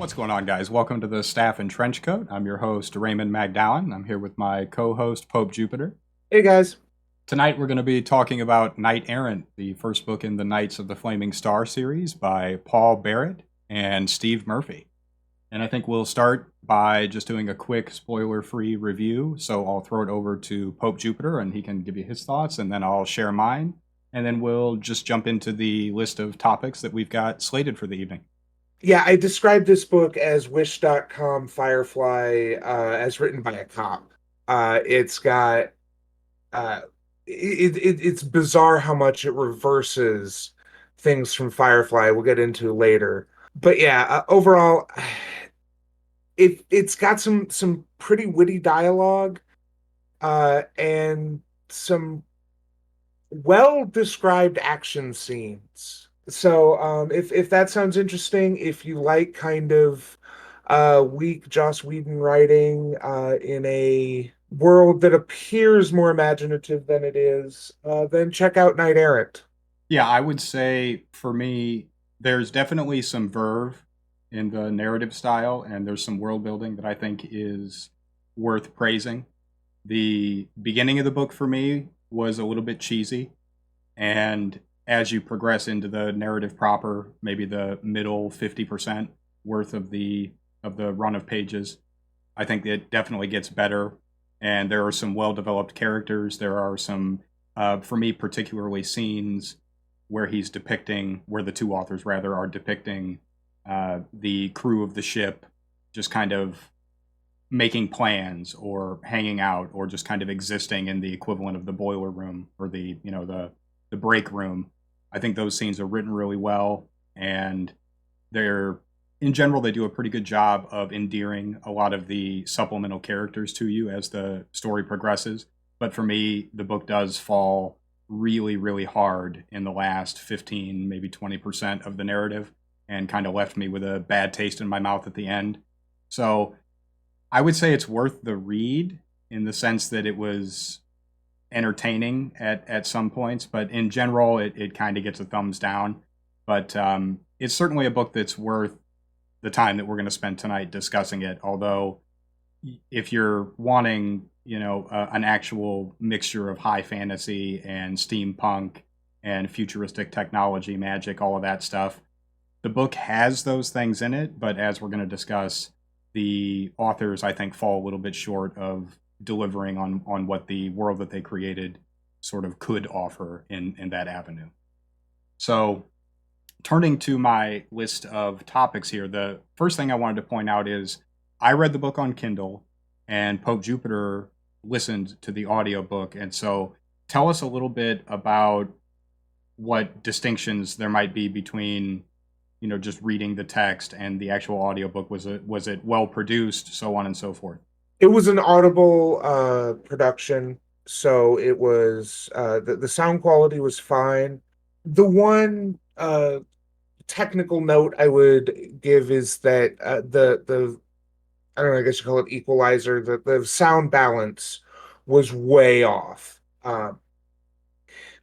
What's going on, guys? Welcome to the Staff in Trenchcoat. I'm your host, Raymond Magdallon. I'm here with my co host, PopeJupiter. Hey guys. Tonight, we're going to be talking about Knight Errant, the first book in the Knights of the Flaming Star series by Paul Barrett and Steve Murphy. And I think we'll start by just doing a quick spoiler free review. So I'll throw it over to PopeJupiter and he can give you his thoughts, and then I'll share mine. And then we'll just jump into the list of topics that we've got slated for the evening. Yeah, I described this book as Wish.com Firefly, as written by a cop. It's got uh, it's bizarre how much it reverses things from Firefly. We'll get into later, but yeah, overall, it's got some pretty witty dialogue, and some well described action scenes. So if that sounds interesting, if you like kind of weak Joss Whedon writing in a world that appears more imaginative than it is, then check out Knight Errant. Yeah, I would say for me, there's definitely some verve in the narrative style, and there's some world building that I think is worth praising. The beginning of the book for me was a little bit cheesy, and as you progress into the narrative proper, maybe the middle 50% worth of the run of pages, I think it definitely gets better. And there are some well developed characters. There are some, for me, particularly scenes where he's depicting, where the two authors rather are depicting the crew of the ship just kind of making plans or hanging out or just kind of existing in the equivalent of the boiler room or the break room. I think those scenes are written really well, and they're in general they do a pretty good job of endearing a lot of the supplemental characters to you as the story progresses. But for me, the book does fall really, really hard in the last 15, maybe 20% of the narrative, and kind of left me with a bad taste in my mouth at the end. So I would say it's worth the read in the sense that it was entertaining at some points, but in general, it kind of gets a thumbs down. But it's certainly a book that's worth the time that we're going to spend tonight discussing it. Although, if you're wanting, an actual mixture of high fantasy and steampunk and futuristic technology, magic, all of that stuff, the book has those things in it. But as we're going to discuss, the authors, I think, fall a little bit short of delivering on what the world that they created sort of could offer in that avenue. So, turning to my list of topics here, the first thing I wanted to point out is I read the book on Kindle, and PopeJupiter listened to the audiobook. And so tell us a little bit about what distinctions there might be between just reading the text and the actual audiobook. Was it well produced, so on and so forth? It was an Audible production, so it was the sound quality was fine. The one technical note I would give is that the I don't know, I guess you call it equalizer, the sound balance was way off.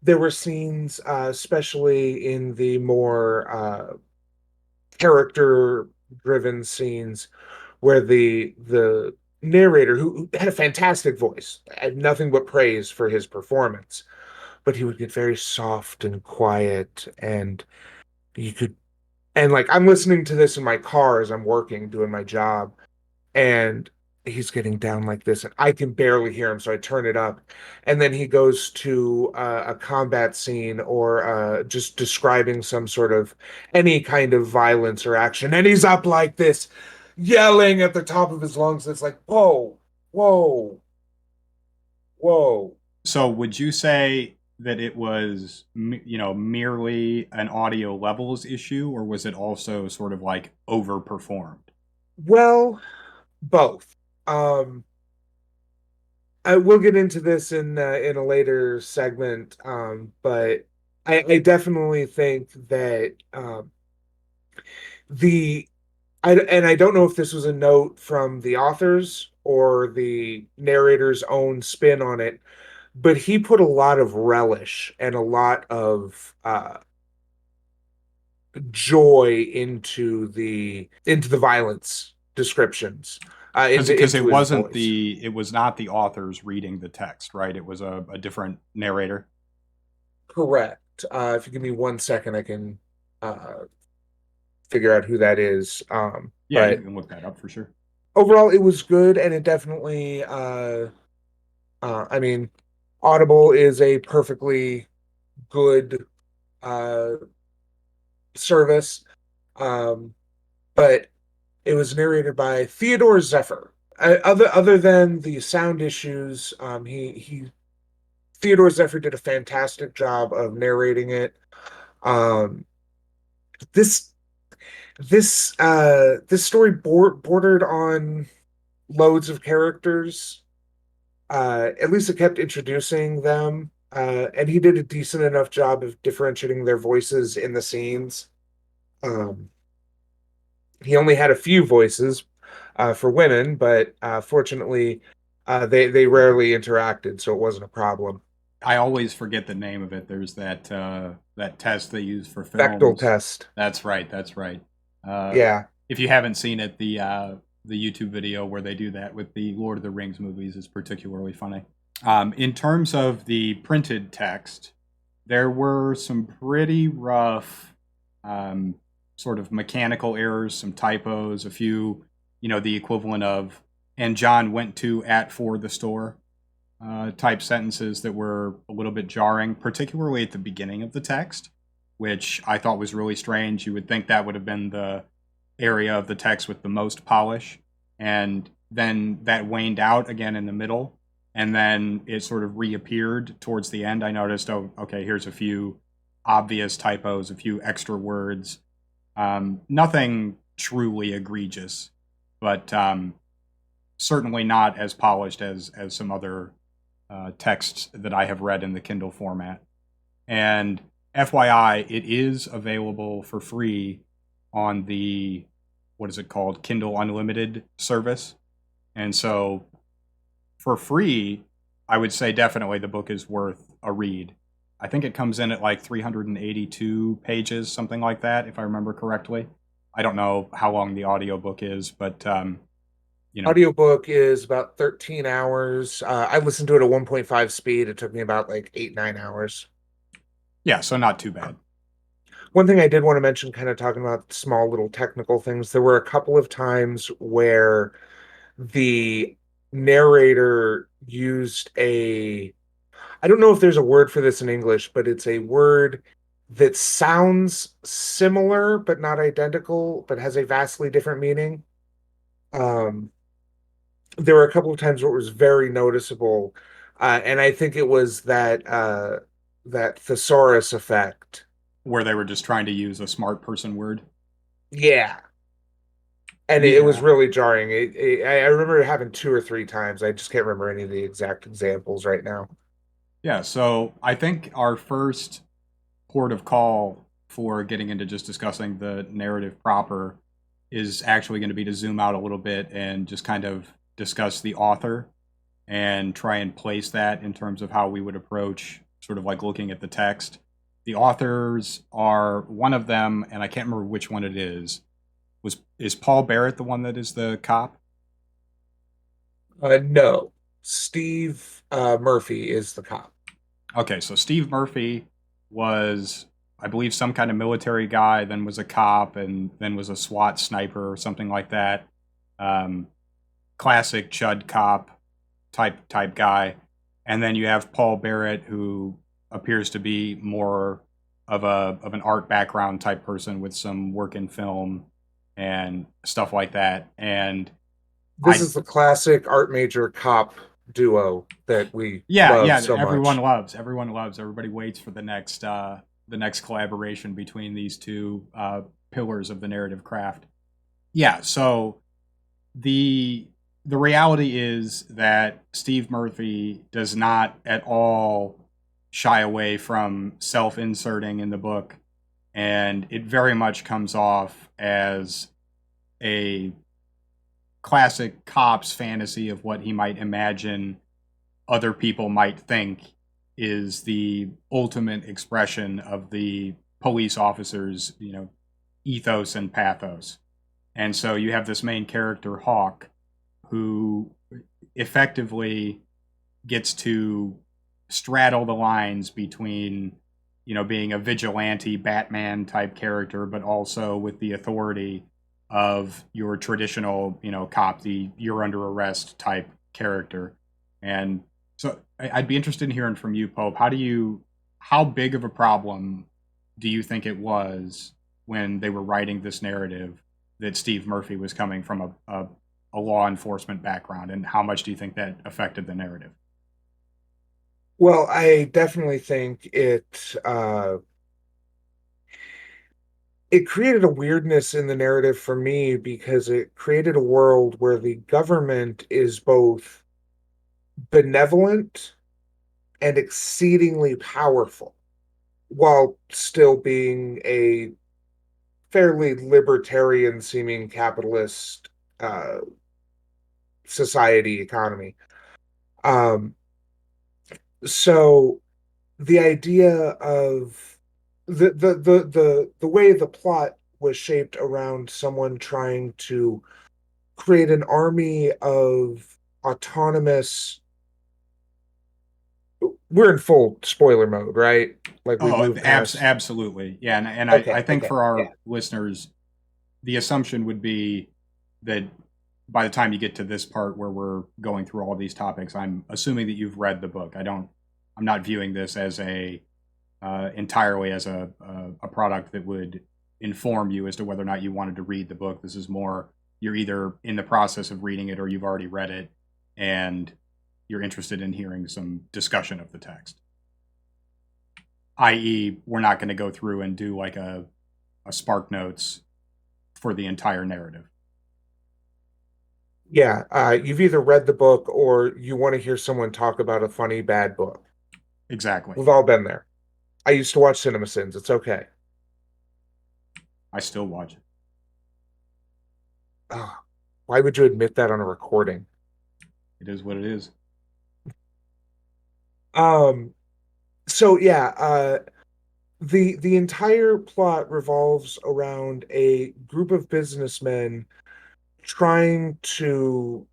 There were scenes, especially in the more character-driven scenes, where the narrator, who had a fantastic voice, had nothing but praise for his performance, but he would get very soft and quiet, and you could, and like I'm listening to this in my car as I'm working, doing my job, and he's getting down like this, and I can barely hear him, so I turn it up. And then he goes to a combat scene, or just describing some sort of any kind of violence or action, and he's up like this, yelling at the top of his lungs. It's like, whoa, whoa, whoa. So would you say that it was, merely an audio levels issue, or was it also sort of like overperformed? Well, both. Um, I will get into this in a later segment, but I definitely think that the and I don't know if this was a note from the authors or the narrator's own spin on it, but he put a lot of relish and a lot of joy into the violence descriptions, Because into his voice. it was not the authors reading the text, right? It was a different narrator. Correct. If you give me 1 second, I can uh, figure out who that is. Yeah, you But can look that up for sure. overall, it was good, and it definitely. I mean, Audible is a perfectly good uh, service, um, but it was narrated by Theodore Zephyr. Other than the sound issues, he Theodore Zephyr did a fantastic job of narrating it. Um, this this story bordered on loads of characters. At least it kept introducing them, and he did a decent enough job of differentiating their voices in the scenes. Um, he only had a few voices for women, but fortunately, they rarely interacted, so it wasn't a problem. I always forget the name of it. There's that test they use for Bechtel films. test. That's right. That's right. Uh, Yeah. if you haven't seen it, the YouTube video where they do that with the Lord of the Rings movies is particularly funny. In terms of the printed text, there were some pretty rough, um, sort of mechanical errors, some typos, a few, the equivalent of "and John went to at for the store" type sentences that were a little bit jarring, particularly at the beginning of the text, which I thought was really strange. You would think that would have been the area of the text with the most polish, and then that waned out again in the middle, and then it sort of reappeared towards the end. I noticed, oh, okay, here's a few obvious typos, a few extra words. Nothing truly egregious, but certainly not as polished as some other texts that I have read in the Kindle format. And FYI, it is available for free on the, what is it called, Kindle Unlimited service. And so for free, I would say definitely the book is worth a read. I think it comes in at like 382 pages, something like that, if I remember correctly. I don't know how long the audiobook is, but you know, Audiobook is about 13 hours. I listened to it at 1.5 speed. It took me about like 8, 9 hours. yeah, so not too bad. One thing I did want to mention, kind of talking about small little technical things, there were a couple of times where the narrator used I don't know if there's a word for this in English, but it's a word that sounds similar but not identical, but has a vastly different meaning. Um, there were a couple of times where it was very noticeable, and I think it was that thesaurus effect. Where they were just trying to use a smart person word. Yeah, and it was Yeah. really jarring. I remember it happened 2 or 3 times. I just can't remember any of the exact examples right now. Yeah. So I think our first port of call for getting into just discussing the narrative proper is actually going to be to zoom out a little bit and just kind of discuss the author and try and place that in terms of how we would approach sort of like looking at the text. The authors are one of them, and I can't remember which one it is. Is Paul Barrett the one that is the cop? No, Steve Murphy is the cop. Okay, so Steve Murphy was, I believe, some kind of military guy, then was a cop, and then was a SWAT sniper or something like that. Um, Classic Chud cop type guy. And then you have Paul Barrett, who appears to be more of an art background type person with some work in film and stuff like that. And This I is the classic art major cop duo that we Yeah, love yeah, so much. everyone loves, everybody waits for the next collaboration between these two pillars of the narrative craft. Yeah, so the the reality is that Steve Murphy does not at all shy away from self-inserting in the book, and it very much comes off as a classic cop's fantasy of what he might imagine other people might think is the ultimate expression of the police officer's, ethos and pathos. And so you have this main character, Hawk, who effectively gets to straddle the lines between, being a vigilante Batman type character, but also with the authority of your traditional, cop, the you're under arrest type character. And so I'd be interested in hearing from you, Pope. How big of a problem do you think it was when they were writing this narrative that Steve Murphy was coming from a law enforcement background, and how much do you think that affected the narrative? Well, I definitely think it created a weirdness in the narrative for me because it created a world where the government is both benevolent and exceedingly powerful while still being a fairly libertarian seeming capitalist uh, society economy. Um, so the idea of the way the plot was shaped around someone trying to create an army of autonomous. We're in full spoiler mode, right? Like we've Oh, moved past. absolutely. Yeah, and I Okay, think okay, for yeah, our listeners, the assumption would be that by the time you get to this part where we're going through all these topics, I'm assuming that you've read the book. I'm not viewing this as a entirely as a product that would inform you as to whether or not you wanted to read the book. This is more, you're either in the process of reading it or you've already read it, and you're interested in hearing some discussion of the text. I.e., we're not going to go through and do like a Spark Notes for the entire narrative. yeah. You've either read the book or you want to hear someone talk about a funny bad book. Exactly. We've all been there. I used to watch Cinema Sins. It's okay. I still watch it. Oh, why would you admit that on a recording? It is what it is. Um, so yeah, the entire plot revolves around a group of businessmen trying to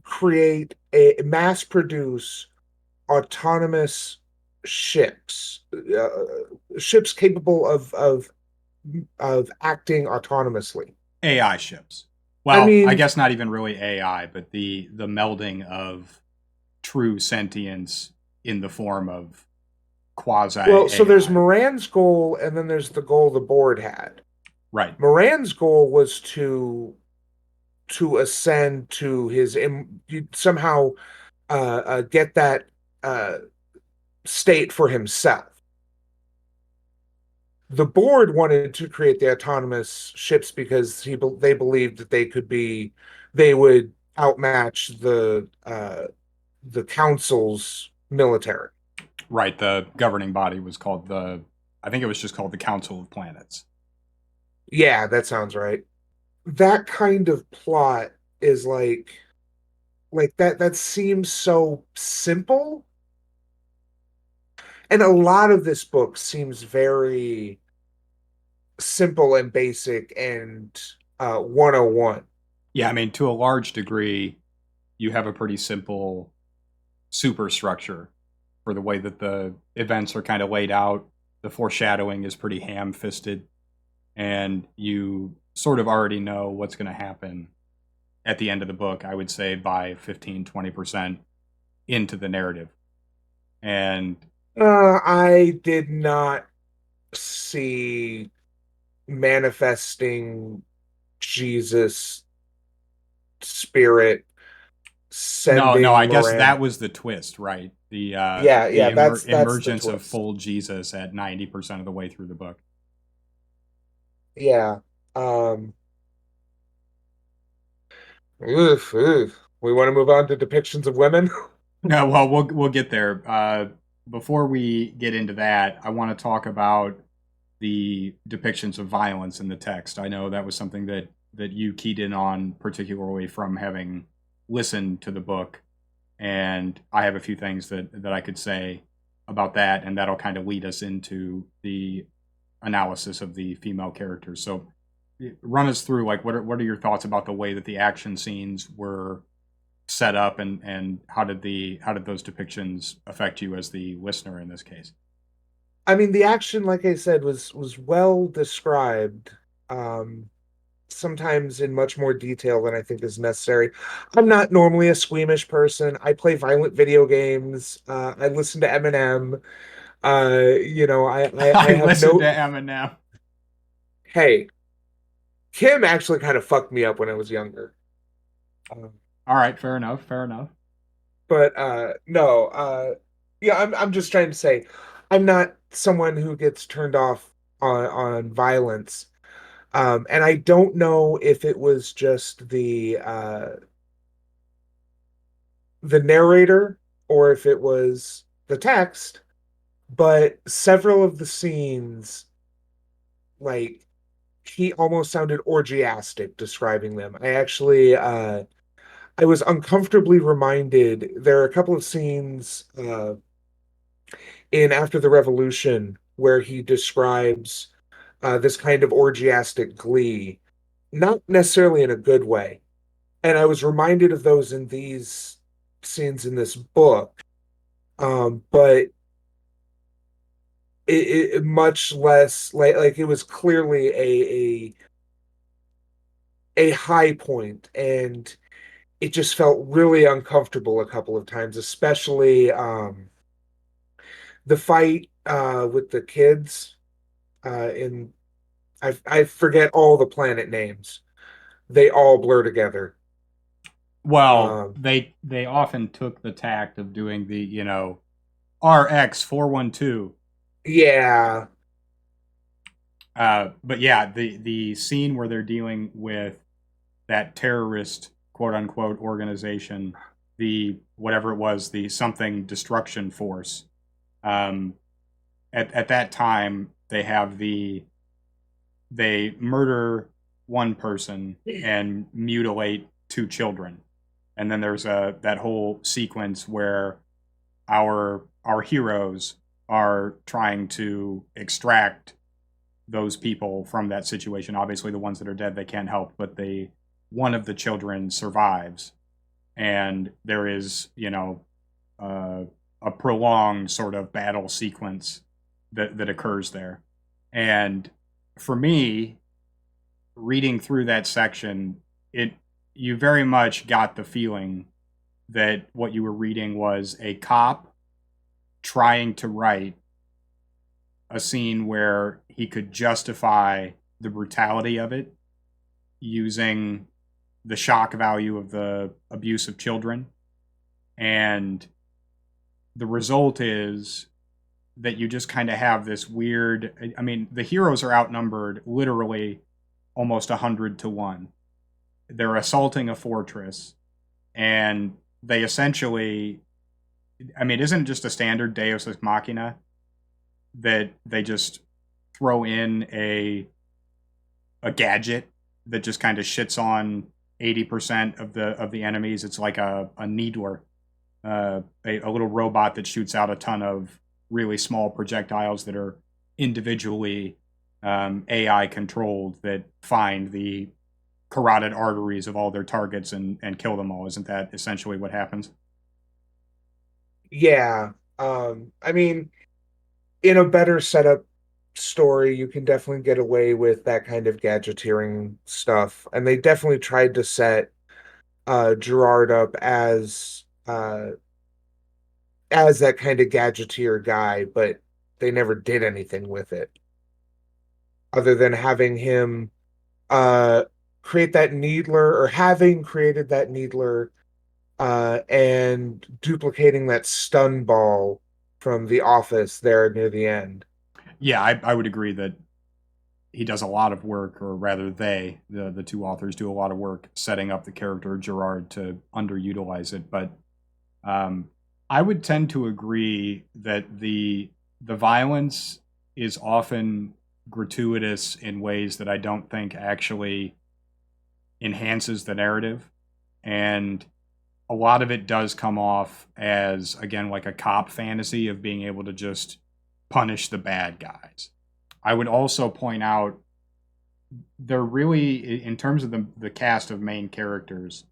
create a mass produce autonomous ships, ships capable of acting autonomously. AI ships. I Well, I mean, guess not even really AI, but the melding of true sentience in the form of quasi well, so there's AI. Moran's goal, and then there's the goal the board had. Right. Moran's goal was to ascend to somehow get that uh, state for himself. The board wanted to create the autonomous ships because they believed that they would outmatch the council's military. Right. The governing body was called I think it was just called the Council of Planets. Yeah, that sounds right. That kind of plot is like that seems so simple, and a lot of this book seems very simple and basic and 101. Yeah, I mean, to a large degree, you have a pretty simple superstructure for the way that the events are kind of laid out. The foreshadowing is pretty ham fisted, and you sort of already know what's going to happen at the end of the book, I would say by 15-20% into the narrative. And I did not see manifesting Jesus spirit no, no, sending I guess Moran. that was the twist, right? Yeah, The yeah, that's the emergence of twist. full Jesus at 90% of the way through the book. Yeah. Um oof, oof. We want to move on to depictions of women. No, well, we'll get there. Before we get into that, I want to talk about the depictions of violence in the text. I know that was something that you keyed in on, particularly from having listened to the book, and I have a few things that I could say about that, and that'll kind of lead us into the analysis of the female characters. So run us through like what are your thoughts about the way that the action scenes were set up, and how did those depictions affect you as the listener in this case? I mean, the action, like I said, was well described. Um, Sometimes in much more detail than I think is necessary. I'm not normally a squeamish person. I play violent video games. I listen to Eminem. I I have listened to no. Eminem. Hey, Kim actually kind of fucked me up when I was younger. Um, All right, fair enough, fair enough. but no, yeah, I'm just trying to say, I'm not someone who gets turned off on violence. And I don't know if it was just the narrator or if it was the text, but several of the scenes, like he almost sounded orgiastic describing them. I was uncomfortably reminded. There are a couple of scenes in After the Revolution where he describes this kind of orgiastic glee, not necessarily in a good way. And I was reminded of those in these scenes in this book, but much less like it was clearly a high point, and it just felt really uncomfortable a couple of times, especially the fight with the kids in I forget all the planet names. They all blur together. Well, Um, they often took the tact of doing the, RX 412. yeah, But yeah, the scene where they're dealing with that terrorist quote unquote organization, the whatever it was, the something destruction force. Um, at that time, they murder one person and mutilate two children, and then there's a that whole sequence where our heroes are trying to extract those people from that situation. Obviously, the ones that are dead they can't help, but they one of the children survives, and there is uh, a prolonged sort of battle sequence that occurs there. And for me, reading through that section, it you very much got the feeling that what you were reading was a cop trying to write a scene where he could justify the brutality of it using the shock value of the abuse of children. And the result is that you just kind of have this weird. I mean, the heroes are outnumbered literally almost 100 to 1. They're assaulting a fortress, and they essentially. I mean, isn't it just a standard Deus Ex Machina that they just throw in a gadget that just kind of shits on 80% of the enemies. It's like a needler, a little robot that shoots out a ton of really small projectiles that are individually AI controlled that find the carotid arteries of all their targets and kill them all. Isn't that essentially what happens? yeah. I mean, in a better setup story, you can definitely get away with that kind of gadgeteering stuff. And they definitely tried to set Gerard up as that kind of gadgeteer guy, but they never did anything with it other than having him uh create that needler, or having created that needler and duplicating that stun ball from the office there near the end. Yeah, I would agree that he does a lot of work, or rather, the two authors, do a lot of work setting up the character Gerard to underutilize it. But um, I would tend to agree that the violence is often gratuitous in ways that I don't think actually enhances the narrative, and a lot of it does come off as again like a cop fantasy of being able to just punish the bad guys. I would also point out they're really, in terms of the cast of main characters,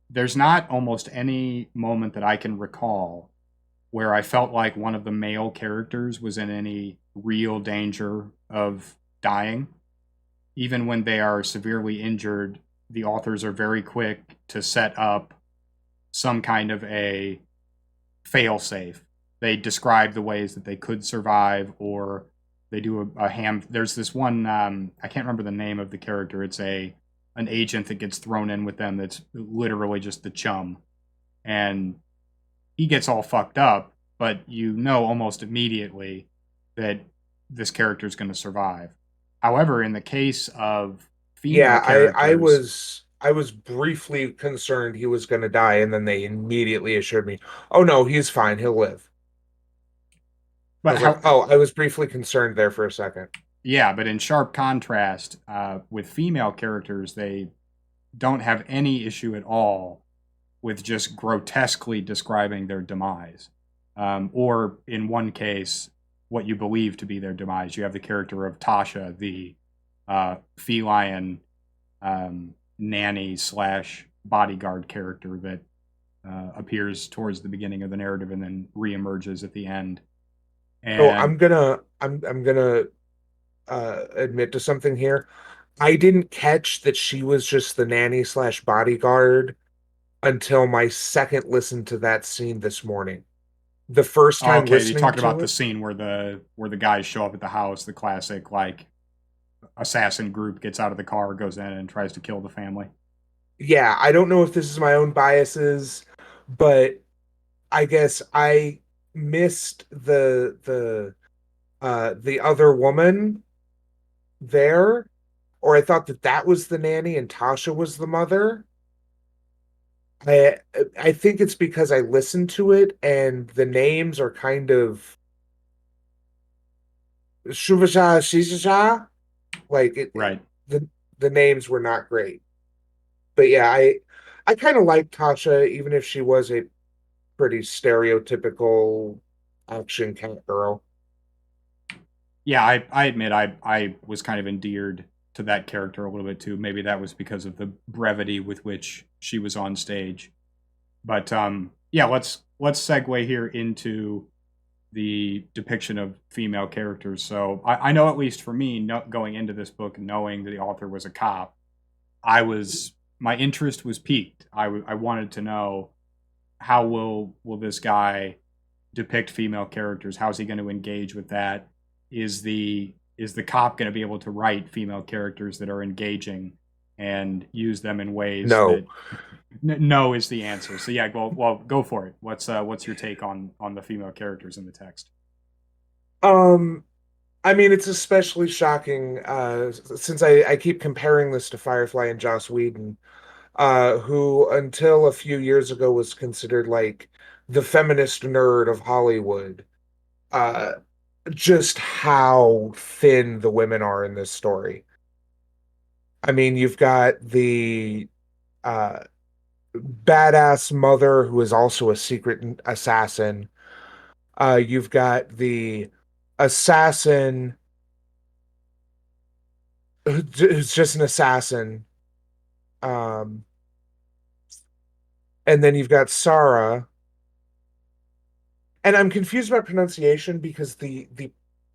there's not almost any moment that I can recall where I felt like one of the male characters was in any real danger of dying. Even when they are severely injured, the authors are very quick to set up some kind of a fail safe. They describe the ways that they could survive, or they do a ham. There's this one, I can't remember the name of the character. It's a an agent that gets thrown in with them that's literally just the chum, and he gets all fucked up, but you know almost immediately that this character is going to survive. However, in the case of female Yeah, characters, I was briefly concerned he was going to die, and then they immediately assured me, "Oh no, he's fine. He'll live." I but was like, how, "Oh, I was briefly concerned there for a second." yeah, but in sharp contrast, with female characters, they don't have any issue at all with just grotesquely describing their demise. Or in one case, what you believe to be their demise. You have the character of Tasha, the feline nanny slash bodyguard character that appears towards the beginning of the narrative and then reemerges at the end. So And I'm gonna admit to something here. I didn't catch that she was just the nanny slash bodyguard until my second listen to that scene this morning. The first time okay, you listening talked about to the it, scene where the guys show up at the house, the classic like assassin group gets out of the car, goes in, and tries to kill the family. yeah, I don't know if this is my own biases, but I guess I missed the other woman there, or I thought that that was the nanny and Tasha was the mother. I I think it's because I listened to it and the names are kind of Shuvasha Shisha, like Right. the names were not great. But yeah, I kind of like Tasha, even if she was a pretty stereotypical action cat girl. Yeah, I admit I was kind of endeared to that character a little bit too. Maybe that was because of the brevity with which she was on stage. But yeah, let's segue here into the depiction of female characters. So I know, at least for me, going into this book, knowing that the author was a cop, I was my interest was piqued. I wanted to know how will this guy depict female characters? How's he going to engage with that? Is the cop going to be able to write female characters that are engaging and use them in ways No. that no is the answer. So yeah, well, go for it. What's your take on the female characters in the text? Um, I mean, it's especially shocking since I keep comparing this to Firefly and Joss Whedon, who until a few years ago was considered like the feminist nerd of Hollywood. Uh, just how thin the women are in this story. I mean, you've got the uh, badass mother who is also a secret assassin. You've got the assassin who's just an assassin. Um, and then you've got Sarah. And I'm confused about pronunciation because the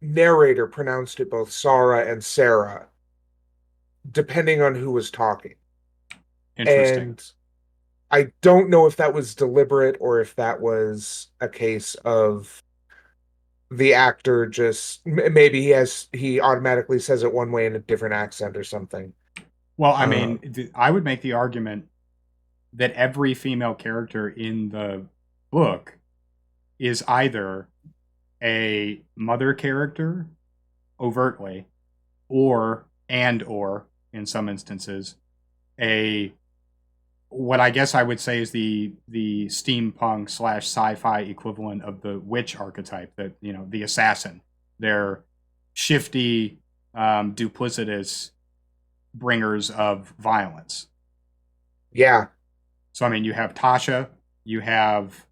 narrator pronounced it both Sarah and Sarah, depending on who was talking. Interesting. And I don't know if that was deliberate or if that was a case of the actor just maybe he automatically says it one way in a different accent or something. Well, I Uh, mean, I would make the argument that every female character in the book is either a mother character overtly, or in some instances a what I guess I would say is the steampunk slash sci-fi equivalent of the witch archetype, that the assassin. They're shifty, duplicitous bringers of violence. yeah, So I mean, you have Tasha, you have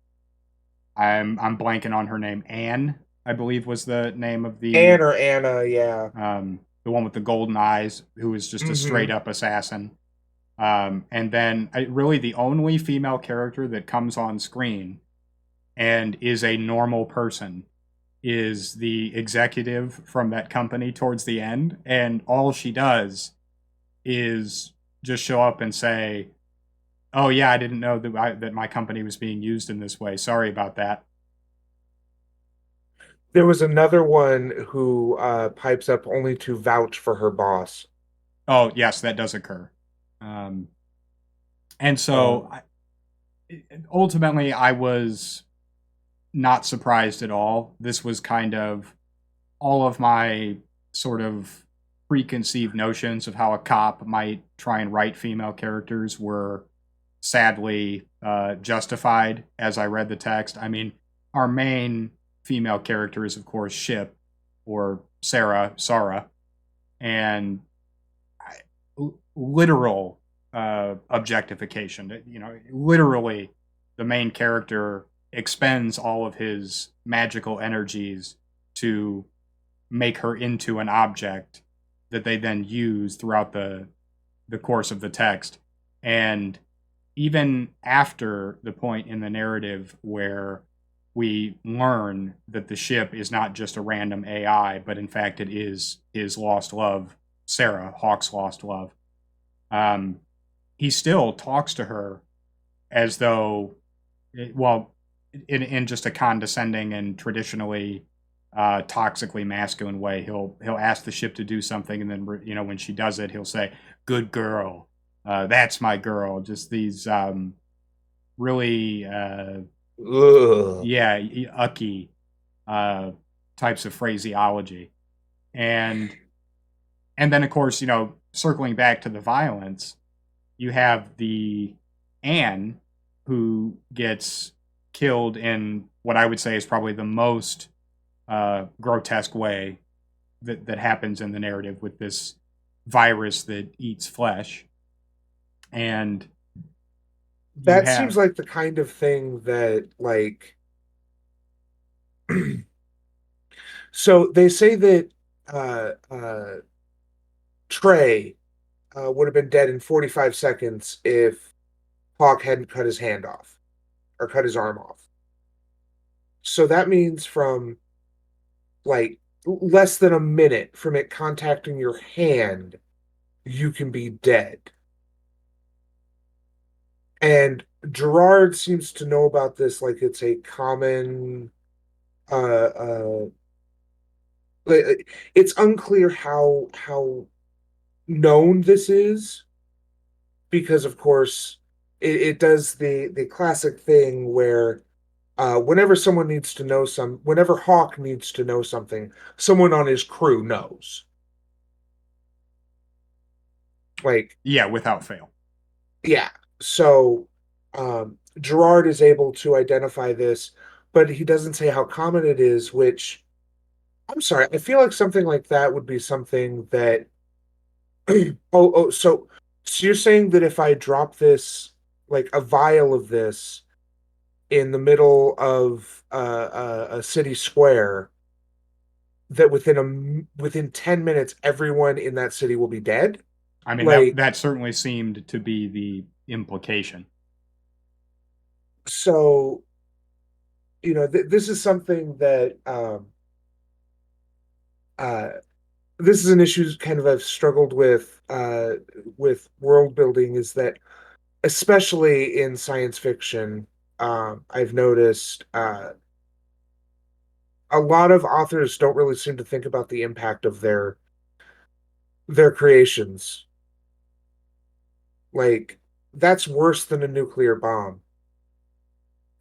I'm blanking on her name, Anne. I believe was the name of Anne or Anna, yeah. the one with the golden eyes, who was just a straight Mm-hmm. up assassin. And then really the only female character that comes on screen and is a normal person is the executive from that company towards the end. And all she does is just show up and say, "Oh yeah, I didn't know that my company was being used in this way. Sorry about that." There was another one who pipes up only to vouch for her boss. Oh yes, that does occur. Um, and so Um, ultimately, I was not surprised at all. This was kind of all of my sort of preconceived notions of how a cop might try and write female characters were sadly justified as I read the text. I mean, our main female character is, of course, Ship or Sarah, and literal objectification. You know, literally, the main character expends all of his magical energies to make her into an object that they then use throughout the course of the text. And even after the point in the narrative where we learn that the ship is not just a random AI, but in fact it is his lost love, Sarah, Hawk's lost love. Um, he still talks to her as though, well, in just a condescending and traditionally toxically masculine way. He'll ask the ship to do something, and then when she does it, he'll say, "Good girl, that's my girl." Just these really, ugh. yeah, ucky uh, types of phraseology, and then of course, circling back to the violence, you have the Anne who gets killed in what I would say is probably the most grotesque way that happens in the narrative with this virus that eats flesh. And you That seems have, like the kind of thing that, like, so they say that Trey would have been dead in 45 seconds if Hawk hadn't cut his hand off or cut his arm off. So that means from like less than a minute from it contacting your hand, you can be dead. And Gerard seems to know about this like it's a common it's unclear how known this is because of course it does the classic thing where whenever Hawk needs to know something, someone on his crew knows. Like, yeah, without fail. yeah. So Gerard is able to identify this, but he doesn't say how common it is, which I'm sorry, I feel like something like that would be something that so you're saying that if I drop this, like a vial of this in the middle of a city square, that within 10 minutes everyone in that city will be dead? I mean, that Like, that certainly seemed to be the implication. so this is something that uh this is an issue kind of I've struggled with world building, is that especially in science fiction, I've noticed a lot of authors don't really seem to think about the impact of their creations. Like, that's worse than a nuclear bomb.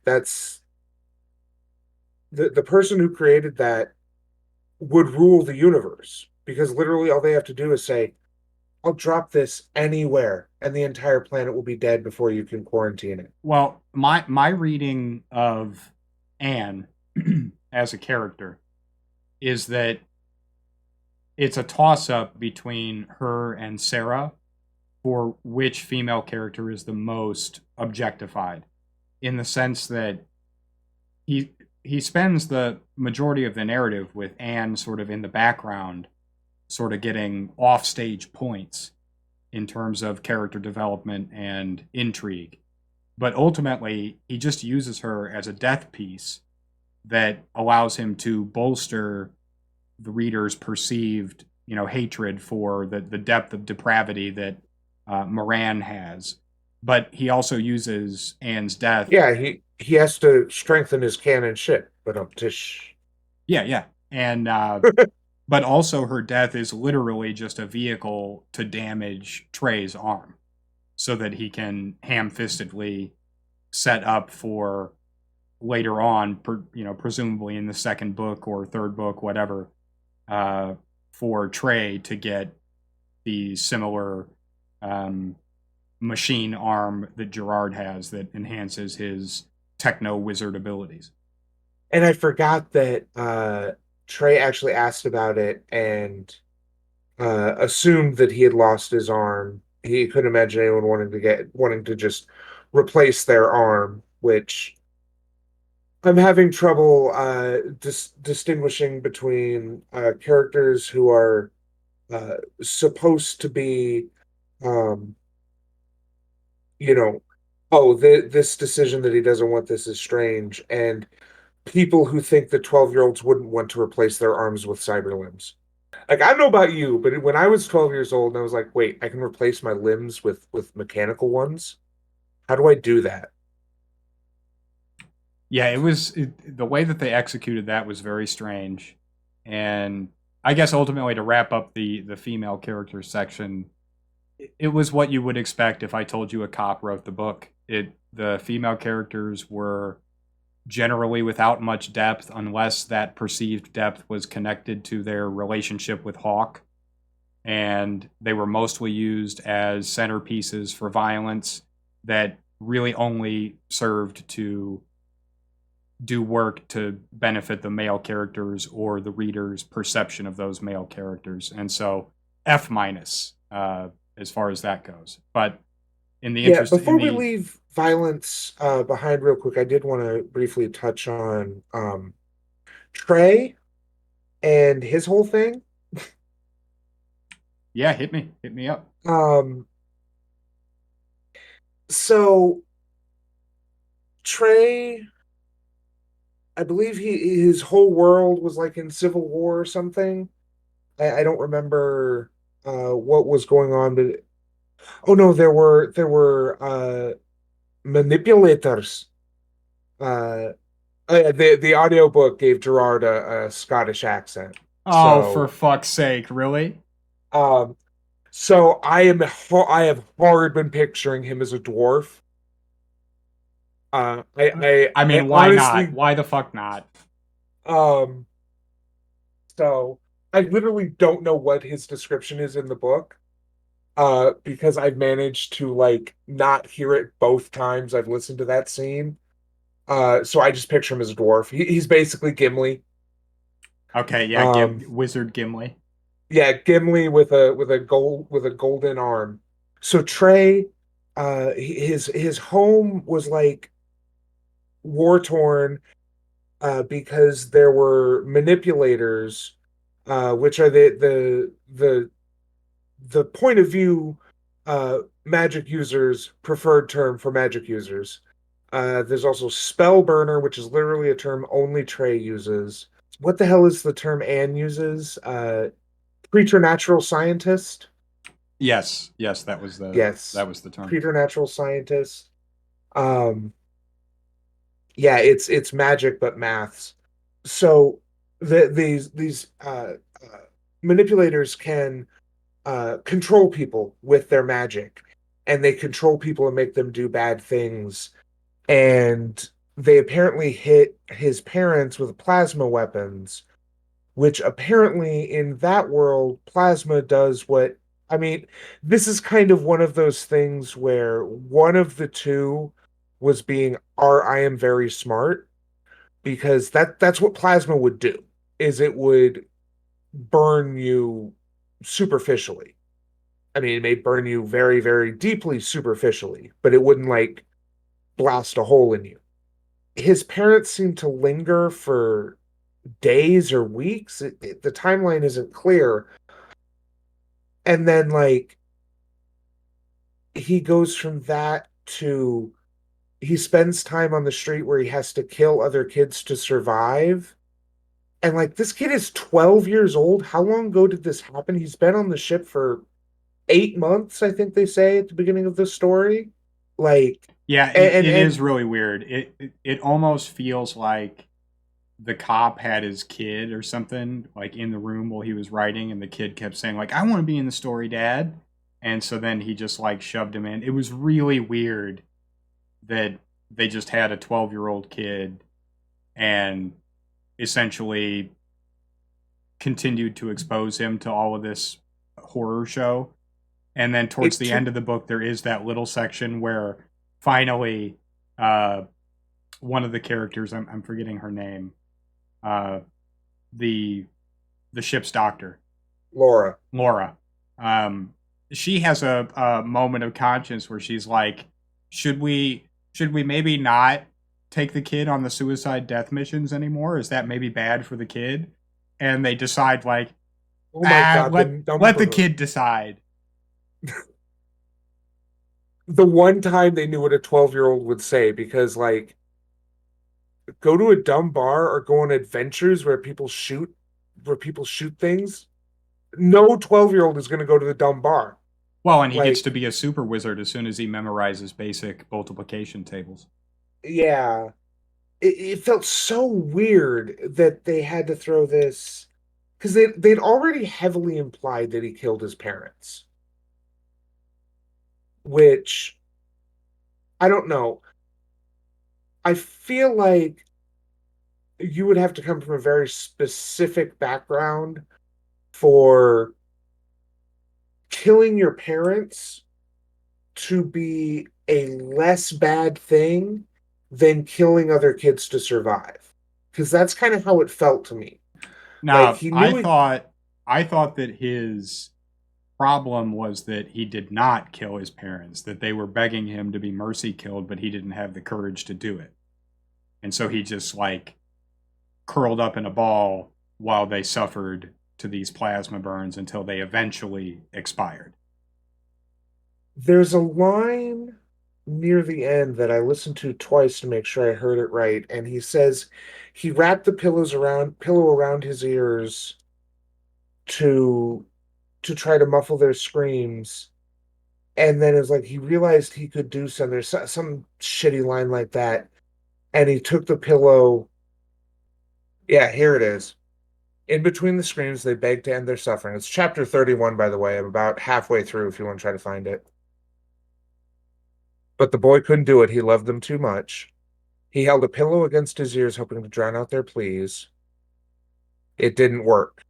That's the person who created that would rule the universe because literally all they have to do is say, I'll drop this anywhere and the entire planet will be dead before you can quarantine it. Well, my reading of Anne as a character is that it's a toss up between her and Sarah for which female character is the most objectified, in the sense that he he spends the majority of the narrative with Anne sort of in the background, sort of getting offstage points in terms of character development and intrigue. But ultimately, he just uses her as a death piece that allows him to bolster the reader's perceived, hatred for the depth of depravity that Moran has. But he also uses Anne's death. Yeah, he has to strengthen his cannon ship, but tish. Yeah, yeah. And but also her death is literally just a vehicle to damage Trey's arm so that he can ham-fistedly set up for later on, presumably in the second book or third book, whatever, uh, for Trey to get the similar um, machine arm that Gerard has that enhances his techno wizard abilities. And I forgot that Trey actually asked about it and assumed that he had lost his arm. He couldn't imagine anyone wanting to just replace their arm, which I'm having trouble distinguishing between characters who are supposed to be, um, you know, oh, this decision that he doesn't want this is strange, and people who think that 12-year-olds wouldn't want to replace their arms with cyber limbs. Like, I don't know about you, but when I was 12 years old and I was like, wait, I can replace my limbs with mechanical ones. How do I do that? Yeah, the way that they executed that was very strange, and I guess ultimately to wrap up the female character section, it was what you would expect if I told you a cop wrote the book. The female characters were generally without much depth unless that perceived depth was connected to their relationship with Hawk, and they were mostly used as centerpieces for violence that really only served to do work to benefit the male characters or the reader's perception of those male characters. And so F minus as far as that goes. But in the Yeah, interest in before we the leave violence behind real quick, I did want to briefly touch on Trey and his whole thing. Yeah, hit me up. Um, so Trey, I believe his whole world was like in civil war or something. I don't remember what was going on, but oh no, there were manipulators. Uh, the audiobook gave Gerard a Scottish accent. Oh, for So fuck's sake, really? um I have hard been picturing him as a dwarf. I I mean, why not? honestly Why the fuck not? um so I literally don't know what his description is in the book. Because I've managed to like not hear it both times I've listened to that scene. So I just picture him as a dwarf. He's basically Gimli. Okay, yeah, Um, Wizard Gimli. yeah, Gimli with a golden arm. So Trey, his home was like war torn because there were manipulators, which are the point of view magic users preferred term for magic users. There's also spellburner, which is literally a term only Trey uses. What the hell is the term Anne uses? Preternatural scientist. Yes, yes, Yes, that was the term. preternatural scientist. Um, yeah, it's magic but maths. So these manipulators can control people with their magic, and they control people and make them do bad things. And they apparently hit his parents with plasma weapons, which apparently in that world, plasma does what I mean, this is kind of one of those things where one of the two was being I am very smart because that's what plasma would do, is it would burn you superficially. I mean, it may burn you very, very deeply superficially, but it wouldn't like blast a hole in you. his parents seem to linger for days or weeks. The timeline isn't clear. And then, like, he goes from that to he spends time on the street where he has to kill other kids to survive. And, like, this kid is 12 years old. How long ago did this happen? He's been on the ship for 8 months, I think they say at the beginning of the story. Like, Yeah, it is and really weird. It almost feels like the cop had his kid or something like in the room while he was writing, and the kid kept saying like, "I want to be in the story, Dad," and so then he just like shoved him in. It was really weird that they just had a 12-year-old kid and essentially continued to expose him to all of this horror show. And then towards it the took end of the book, there is that little section where finally uh, one of the characters, I'm forgetting her name, uh, the the ship's doctor, Laura. Laura. Um, she has a moment of conscience where she's like, should we maybe not take the kid on the suicide death missions anymore? Is that maybe bad for the kid? And they decide like, Oh my God, the let the number. kid decide. The one time they knew what a 12-year-old would say, because, like, go to a dumb bar or go on adventures where people shoot things. No 12-year-old is going to go to the dumb bar. Well, and he gets Like, to be a super wizard as soon as he memorizes basic multiplication tables. yeah, it felt so weird that they had to throw this because they'd already heavily implied that he killed his parents, which I don't know. I feel like you would have to come from a very specific background for killing your parents to be a less bad thing than killing other kids to survive. Because that's kind of how it felt to me. Like, Now, he knew it. I thought that his problem was that he did not kill his parents, that they were begging him to be mercy killed, but he didn't have the courage to do it. And so he just like curled up in a ball while they suffered to these plasma burns until they eventually expired. There's a line near the end that I listened to twice to make sure I heard it right, and he says he wrapped the pillow around his ears to try to muffle their screams, and then it's like he realized he could do something. There's some shitty line like that, and he took the pillow. Yeah, here it is. In between the screams, they begged to end their suffering. It's chapter 31, by the way. I'm about halfway through if you want to try to find it. But the boy couldn't do it. He loved them too much. He held a pillow against his ears, hoping to drown out their pleas. It didn't work.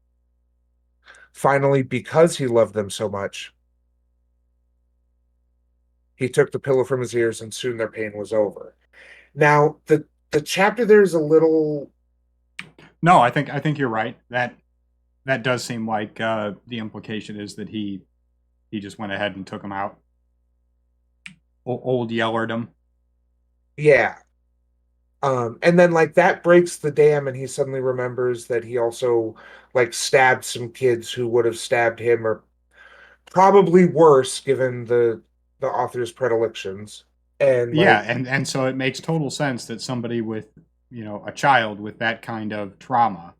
Finally, because he loved them so much, he took the pillow from his ears, and soon their pain was over. Now, the chapter there is a little. No, I think you're right. That does seem like the implication is that he just went ahead and took him out. Old Yellerdom. Yeah. And then, like, that breaks the dam, and he suddenly remembers that he also, like, stabbed some kids who would have stabbed him, or probably worse given the author's predilections. And, Yeah, like, and so it makes total sense that somebody with, a child with that kind of trauma,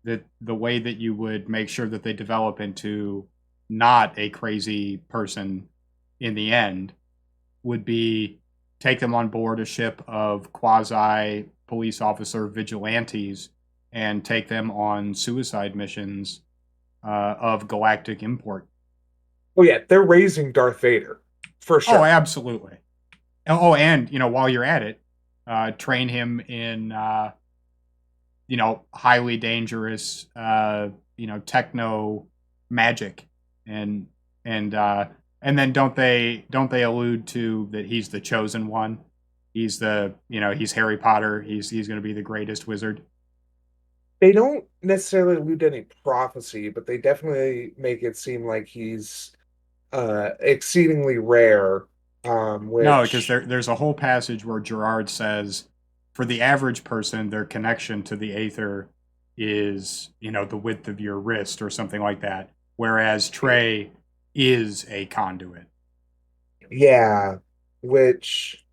that the way that you would make sure that they develop into not a crazy person in the end would be take them on board a ship of quasi police officer vigilantes and take them on suicide missions of galactic import. oh yeah, they're raising Darth Vader for Oh, sure. absolutely. Oh, and while you're at it, train him in highly dangerous techno magic, and and then don't they allude to that he's the chosen one? He's he's Harry Potter. He's going to be the greatest wizard. They don't necessarily allude to any prophecy, but they definitely make it seem like he's exceedingly rare. No, because Which there's a whole passage where Gerard says, for the average person, their connection to the Aether is, the width of your wrist or something like that. Whereas Trey is a conduit. Yeah, which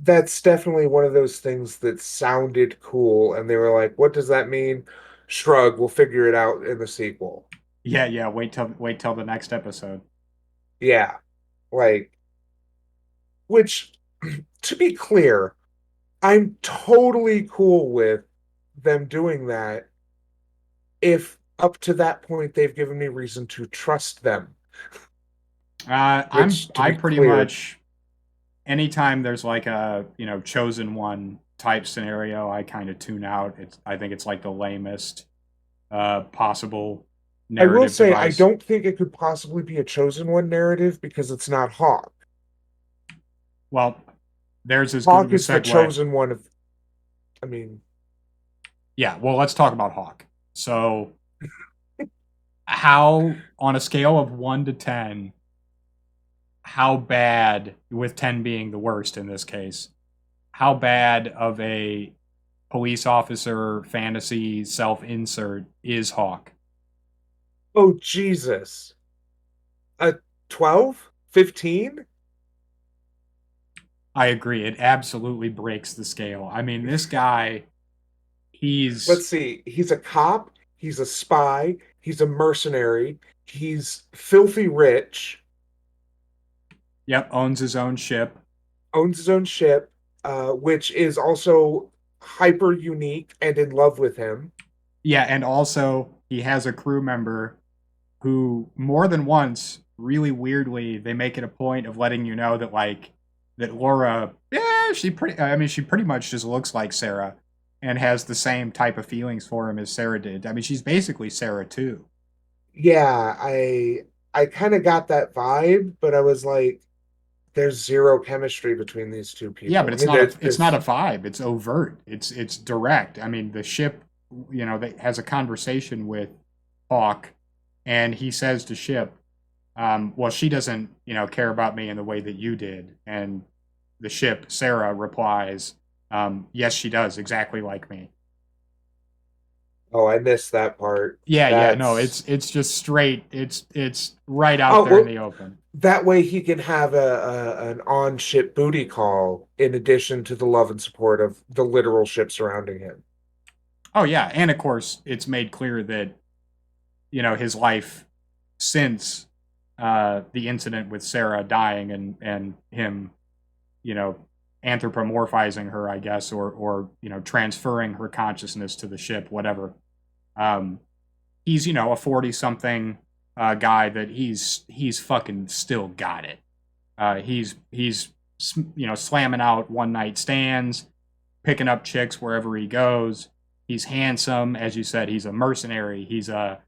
that's definitely one of those things that sounded cool, and they were like, "What does that mean?" Shrug, we'll figure it out in the sequel. Yeah, yeah. Wait till the next episode. Yeah, like, which, to be clear, I'm totally cool with them doing that if up to that point they've given me reason to trust them. I'm Which, to I be pretty clear, much anytime there's like a chosen one type scenario, I kind of tune out. I think it's like the lamest possible I will narrative say I device. don't think it could possibly be a chosen one narrative because it's not Hawk. Well, there's as good Hawk of a is the segue. chosen one of, I mean, Yeah, well, let's talk about Hawk. So, how on a scale of 1 to 10, how bad, with 10 being the worst in this case, how bad of a police officer fantasy self insert is Hawk? oh Jesus, a 12, 15. I agree. It absolutely breaks the scale. I mean, this guy, he's, Let's see. He's a cop, he's a spy, he's a mercenary, he's filthy rich, yep, owns his own ship. owns his own ship, which is also hyper unique and in love with him. Yeah, and also he has a crew member who more than once, really weirdly, they make it a point of letting you know that that Laura, yeah, she pretty much just looks like Sarah and has the same type of feelings for him as Sarah did. I mean, she's basically Sarah too. Yeah, I kind of got that vibe, but I was like, there's zero chemistry between these two Yeah, but people. I mean, there's it's not there's a vibe. It's overt. It's direct. I mean, the ship, that has a conversation with Hawk, and he says to Ship, well, she doesn't, care about me in the way that you did. And the Ship, Sarah, replies, yes, she does, exactly like me. oh, I missed that part. Yeah, yeah, no, That's it's just straight. It's right out oh there in well, the open. that way he can have an on-ship booty call in addition to the love and support of the literal ship surrounding him. Oh yeah, and of course, it's made clear that his life since the incident with Sarah dying and him, you know, anthropomorphizing her, I guess, or transferring her consciousness to the ship, whatever. Um, he's a 40 something guy that he's fucking still got it. He's slamming out one night stands, picking up chicks wherever he goes. He's handsome, as you said. He's a mercenary. He's a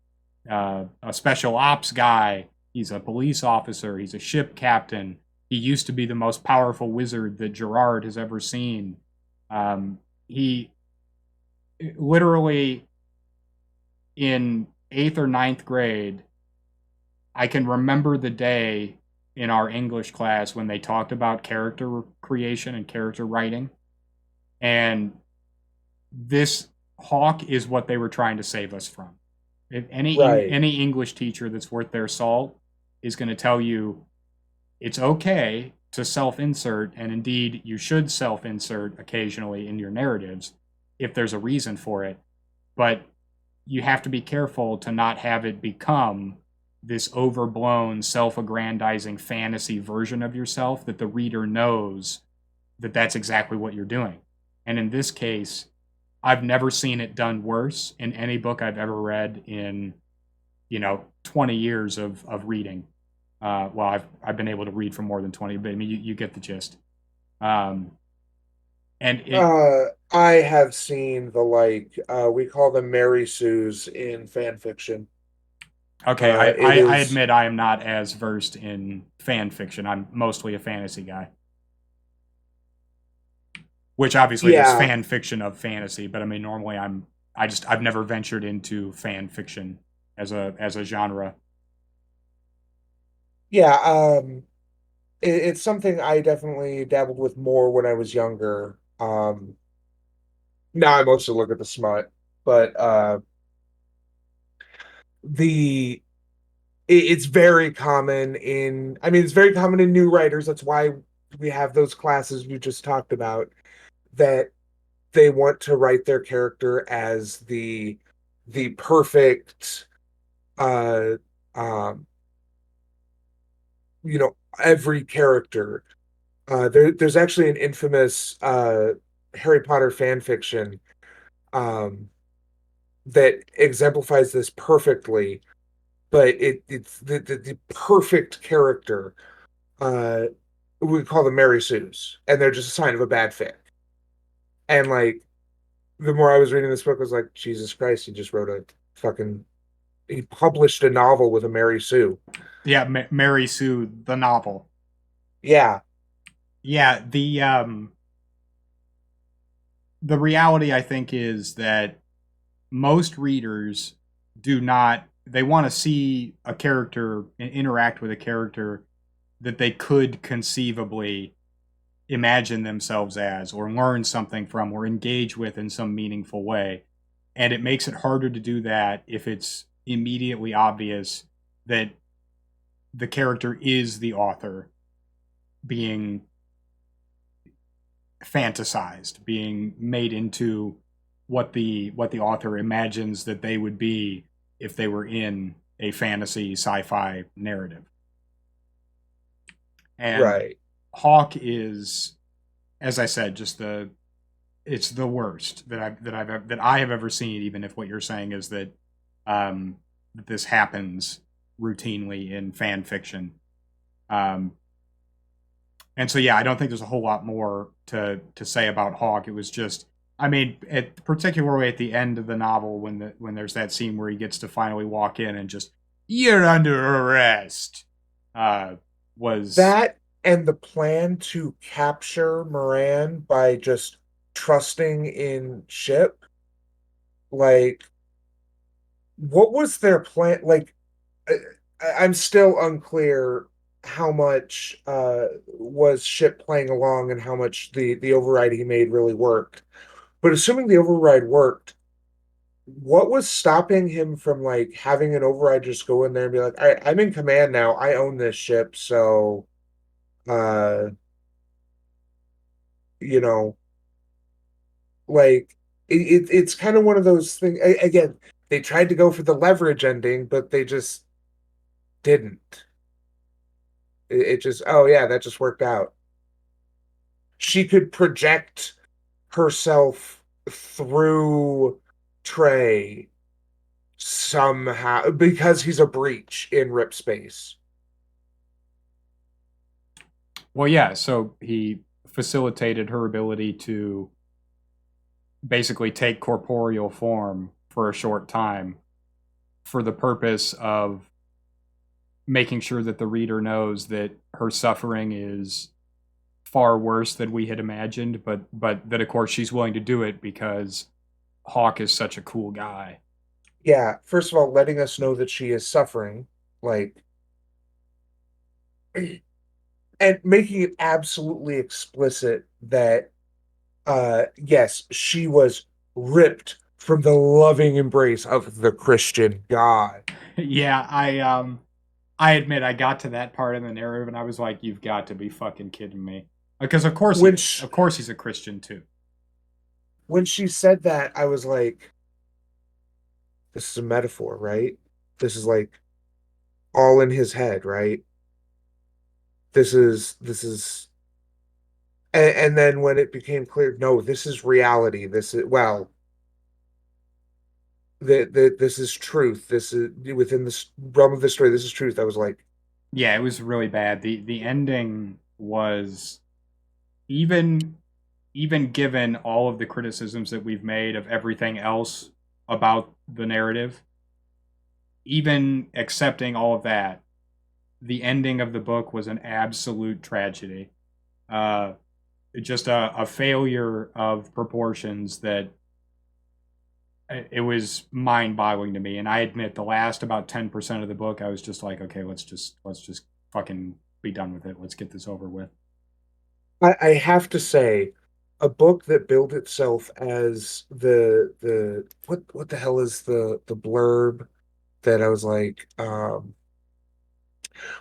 special ops guy. He's a police officer. He's a ship captain. He used to be the most powerful wizard that Gerard has ever seen. He literally, in eighth or ninth grade, I can remember the day in our English class when they talked about character creation and character writing. And this Hawk is what they were trying to save us from. If Right. any English teacher that's worth their salt is going to tell you it's okay to self-insert, and indeed you should self-insert occasionally in your narratives if there's a reason for it, but you have to be careful to not have it become this overblown self-aggrandizing fantasy version of yourself that the reader knows that that's exactly what you're doing. And in this case, I've never seen it done worse in any book I've ever read in 20 years of reading. Well, I've been able to read for more than 20, but I mean you get the gist. Um, and it I have seen the we call them Mary Sues in fan fiction. Okay, It I is admit I am not as versed in fan fiction. I'm mostly a fantasy guy, which obviously there's yeah, fan fiction of fantasy, but I mean normally I've never ventured into fan fiction as a genre. yeah. It's something I definitely dabbled with more when I was younger. Now I mostly look at the smut, but the it's very common in, I mean, it's very common in new writers. That's why we have those classes we just talked about, that they want to write their character as the perfect uh um every character. There's actually an infamous Harry Potter fan fiction um that exemplifies this perfectly, but it's the perfect character. uh we call them Mary Sue's, and they're just a sign of a bad fic. And like, the more I was reading this book, I was like, Jesus Christ, he just wrote a fucking, he published a novel with a Mary Sue. Yeah, Mary Sue, the novel. Yeah, Yeah, the reality I think is that most readers do not, they want to see a character and interact with a character that they could conceivably imagine themselves as or learn something from or engage with in some meaningful way. And it makes it harder to do that if it's immediately obvious that the character is the author being fantasized, being made into what the author imagines that they would be if they were in a fantasy sci-fi narrative. And right. Hawk is, as I said, just it's the worst that I have ever seen. Even if what you're saying is that this happens routinely in fan fiction, um, and so yeah, I don't think there's a whole lot more to say about Hawk. It was just, I mean, particularly at the end of the novel when there's that scene where he gets to finally walk in and just, you're under arrest, uh, was That, and the plan to capture Moran by just trusting in Ship. Like, what was their plan? Like, I'm still unclear how much was Ship playing along and how much the override he made really worked. But assuming the override worked, what was stopping him from like having an override just go in there and be like, all right, I'm in command now. I own this ship. So, uh, you know, like, it's kind of one of those things. Again, they tried to go for the leverage ending, but they just didn't. It just, oh yeah, that just worked out. She could project herself through Trey somehow because he's a breach in Rip space. well, yeah. So he facilitated her ability to basically take corporeal form for a short time for the purpose of making sure that the reader knows that her suffering is far worse than we had imagined, but that of course she's willing to do it because Hawk is such a cool guy. Yeah, first of all, letting us know that she is suffering, like, and making it absolutely explicit that, yes, she was ripped from the loving embrace of the Christian God. Yeah, I admit I got to that part in the narrative and I was like, you've got to be fucking kidding me. Because of course he When is. she, Of course he's a Christian too. when she said that, I was like, this is a metaphor, right? This is like all in his head, right? This is and then when it became clear, no, this is reality. This is, well, that this is truth. This is within the realm of the story. This is truth. I was like, Yeah, it was really bad. The ending was, even even given all of the criticisms that we've made of everything else about the narrative, even accepting all of that, the ending of the book was an absolute tragedy. Uh, just a failure of proportions that it was mind-boggling to me. And I admit, the last about 10% of the book, I was just like, okay, let's just fucking be done with it. Let's get this over with. I have to say, a book that billed itself as the what the hell is the blurb that I was like,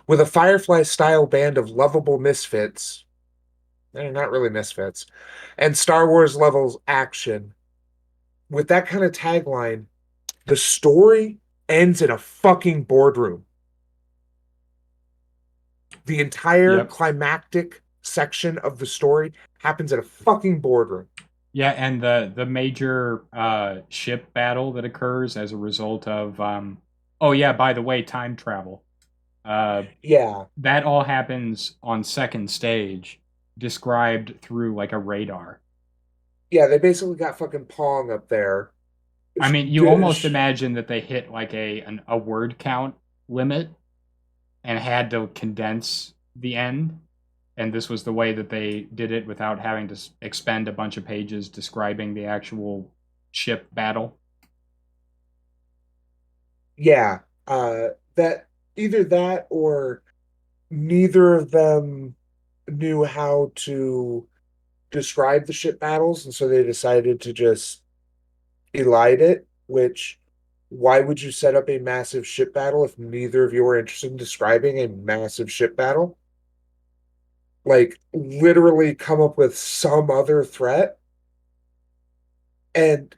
with a Firefly style band of lovable misfits. They're not really misfits, and Star Wars levels action. With that kind of tagline, the story ends in a fucking boardroom. The entire Yep. climactic section of the story happens at a fucking boardroom. Yeah, and the major ship battle that occurs as a result of oh yeah, by the way, time travel. Uh, Yeah. that all happens on second stage, described through like a radar. Yeah, they basically got fucking Pong up there. I mean, you almost Dish. imagine that they hit like a word count limit and had to condense the end, and this was the way that they did it without having to expend a bunch of pages describing the actual ship battle. Yeah. That either that or neither of them knew how to describe the ship battles, and so they decided to just elide it, which why would you set up a massive ship battle if neither of you are interested in describing a massive ship battle? Like literally come up with some other threat. And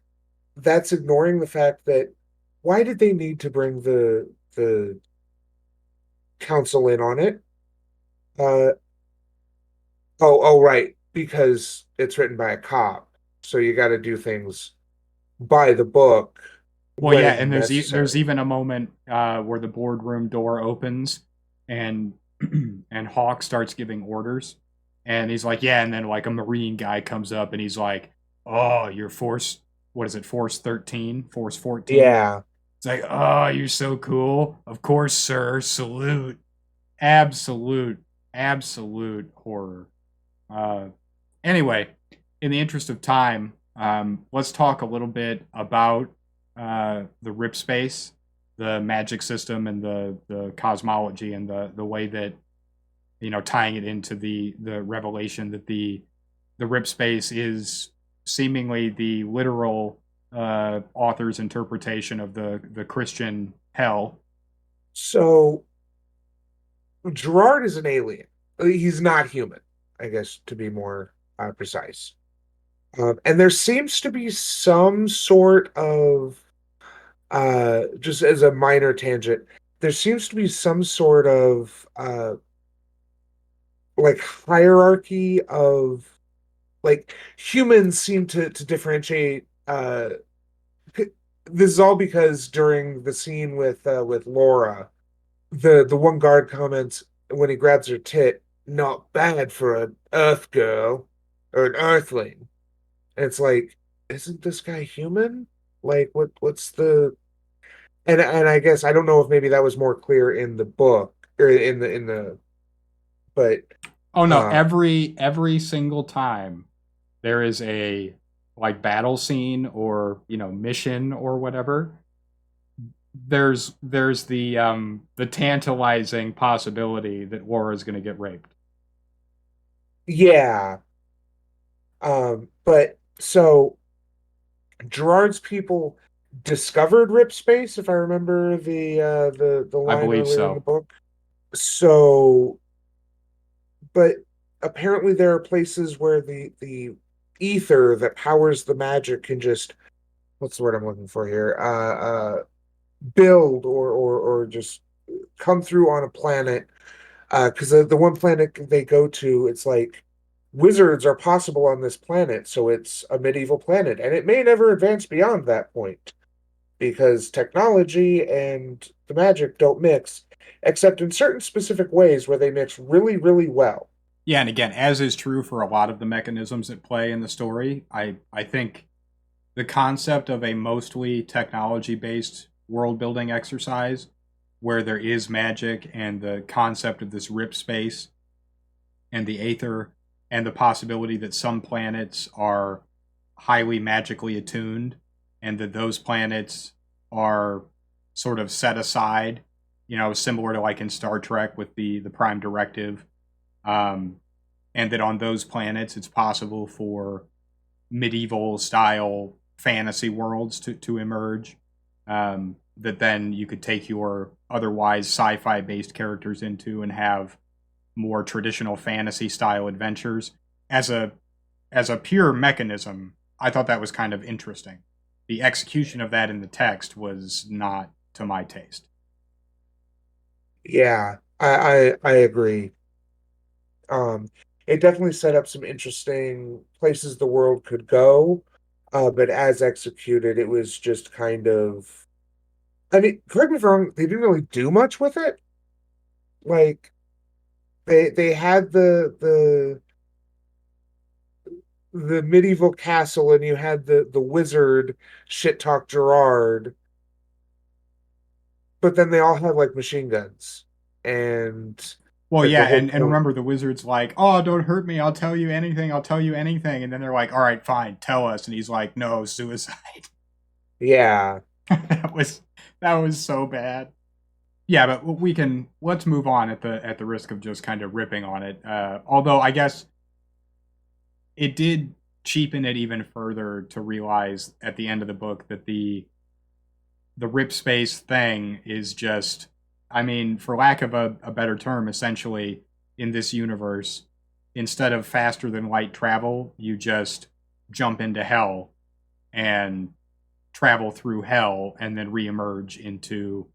that's ignoring the fact that why did they need to bring the council in on it? Uh oh right, because it's written by a cop. So you got to do things by the book Well, yeah, and when there's necessary. even a moment where the boardroom door opens and and Hawk starts giving orders, and he's like, yeah, and then like a Marine guy comes up and he's like, oh, you're Force, what is it, Force 13, Force 14? Yeah. It's like, oh, you're so cool. Of course, sir. Salute. Absolute, absolute horror. Uh, anyway, in the interest of time, let's talk a little bit about the rip space, the magic system, and the cosmology, and the way that tying it into the revelation that the rip space is seemingly the literal author's interpretation of the Christian hell. So Gerard is an alien. He's not human, I guess, to be more precise. And there seems to be some sort of, just as a minor tangent, there seems to be some sort of like hierarchy of like humans seem to differentiate. This is all because during the scene with Laura, the one guard comments when he grabs her tit, "Not bad for an Earth girl or an Earthling." And it's like, isn't this guy human? Like, what's the and I guess I don't know if maybe that was more clear in the book or in the but Oh no, uh every single time there is a like battle scene or mission or whatever, there's the tantalizing possibility that Laura is going to get raped. yeah. But so Gerard's people discovered Rip Space, if I remember the I line believe earlier in the so. book. So, but apparently there are places where the ether that powers the magic can just what's the word I'm looking for here? Build or just come through on a planet. Because the one planet they go to, it's like wizards are possible on this planet, so it's a medieval planet, and it may never advance beyond that point because technology and the magic don't mix, except in certain specific ways where they mix really, really well. Yeah, and again, as is true for a lot of the mechanisms at play in the story, I think the concept of a mostly technology based world building exercise where there is magic and the concept of this rip space and the aether and the possibility that some planets are highly magically attuned and that those planets are sort of set aside, similar to like in Star Trek with the prime directive, um, and that on those planets it's possible for medieval style fantasy worlds to emerge. That then you could take your otherwise sci-fi based characters into and have more traditional fantasy style adventures as a pure mechanism. I thought that was kind of interesting. The execution of that in the text was not to my taste. Yeah, I agree. Um, it definitely set up some interesting places the world could go, but as executed, it was just kind of. I mean, correct me if I'm wrong, they didn't really do much with it. Like they had the medieval castle, and you had the wizard shit talk Gerard, but then they all had like machine guns, and Well, like yeah, the whole and point. remember the wizard's like, "Oh, don't hurt me. I'll tell you anything. I'll tell you anything." And then they're like, "All right, fine, tell us." And he's like, "No, suicide." Yeah, that was that was so bad. Yeah, but let's move on at the risk of just kind of ripping on it. Although I guess it did cheapen it even further to realize at the end of the book that the rip space thing is just, I mean, for lack of a better term, essentially in this universe, instead of faster than light travel, you just jump into hell and travel through hell and then reemerge into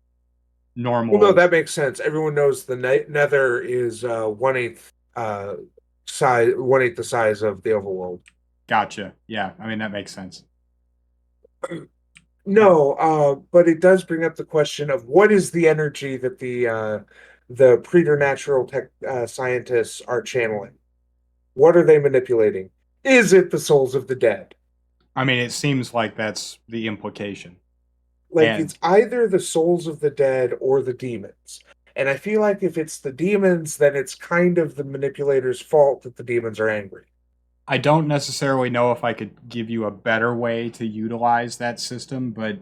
well, no, normal. that makes sense. Everyone knows the Nether is one-eighth size, one-eighth the size of the overworld. Gotcha. Yeah, I mean that makes sense. Uh, No, but it does bring up the question of what is the energy that the preternatural tech scientists are channeling? What are they manipulating? Is it the souls of the dead? I mean, it seems like that's the implication. Like And it's either the souls of the dead or the demons. And I feel like if it's the demons, then it's kind of the manipulator's fault that the demons are angry. I don't necessarily know if I could give you a better way to utilize that system, but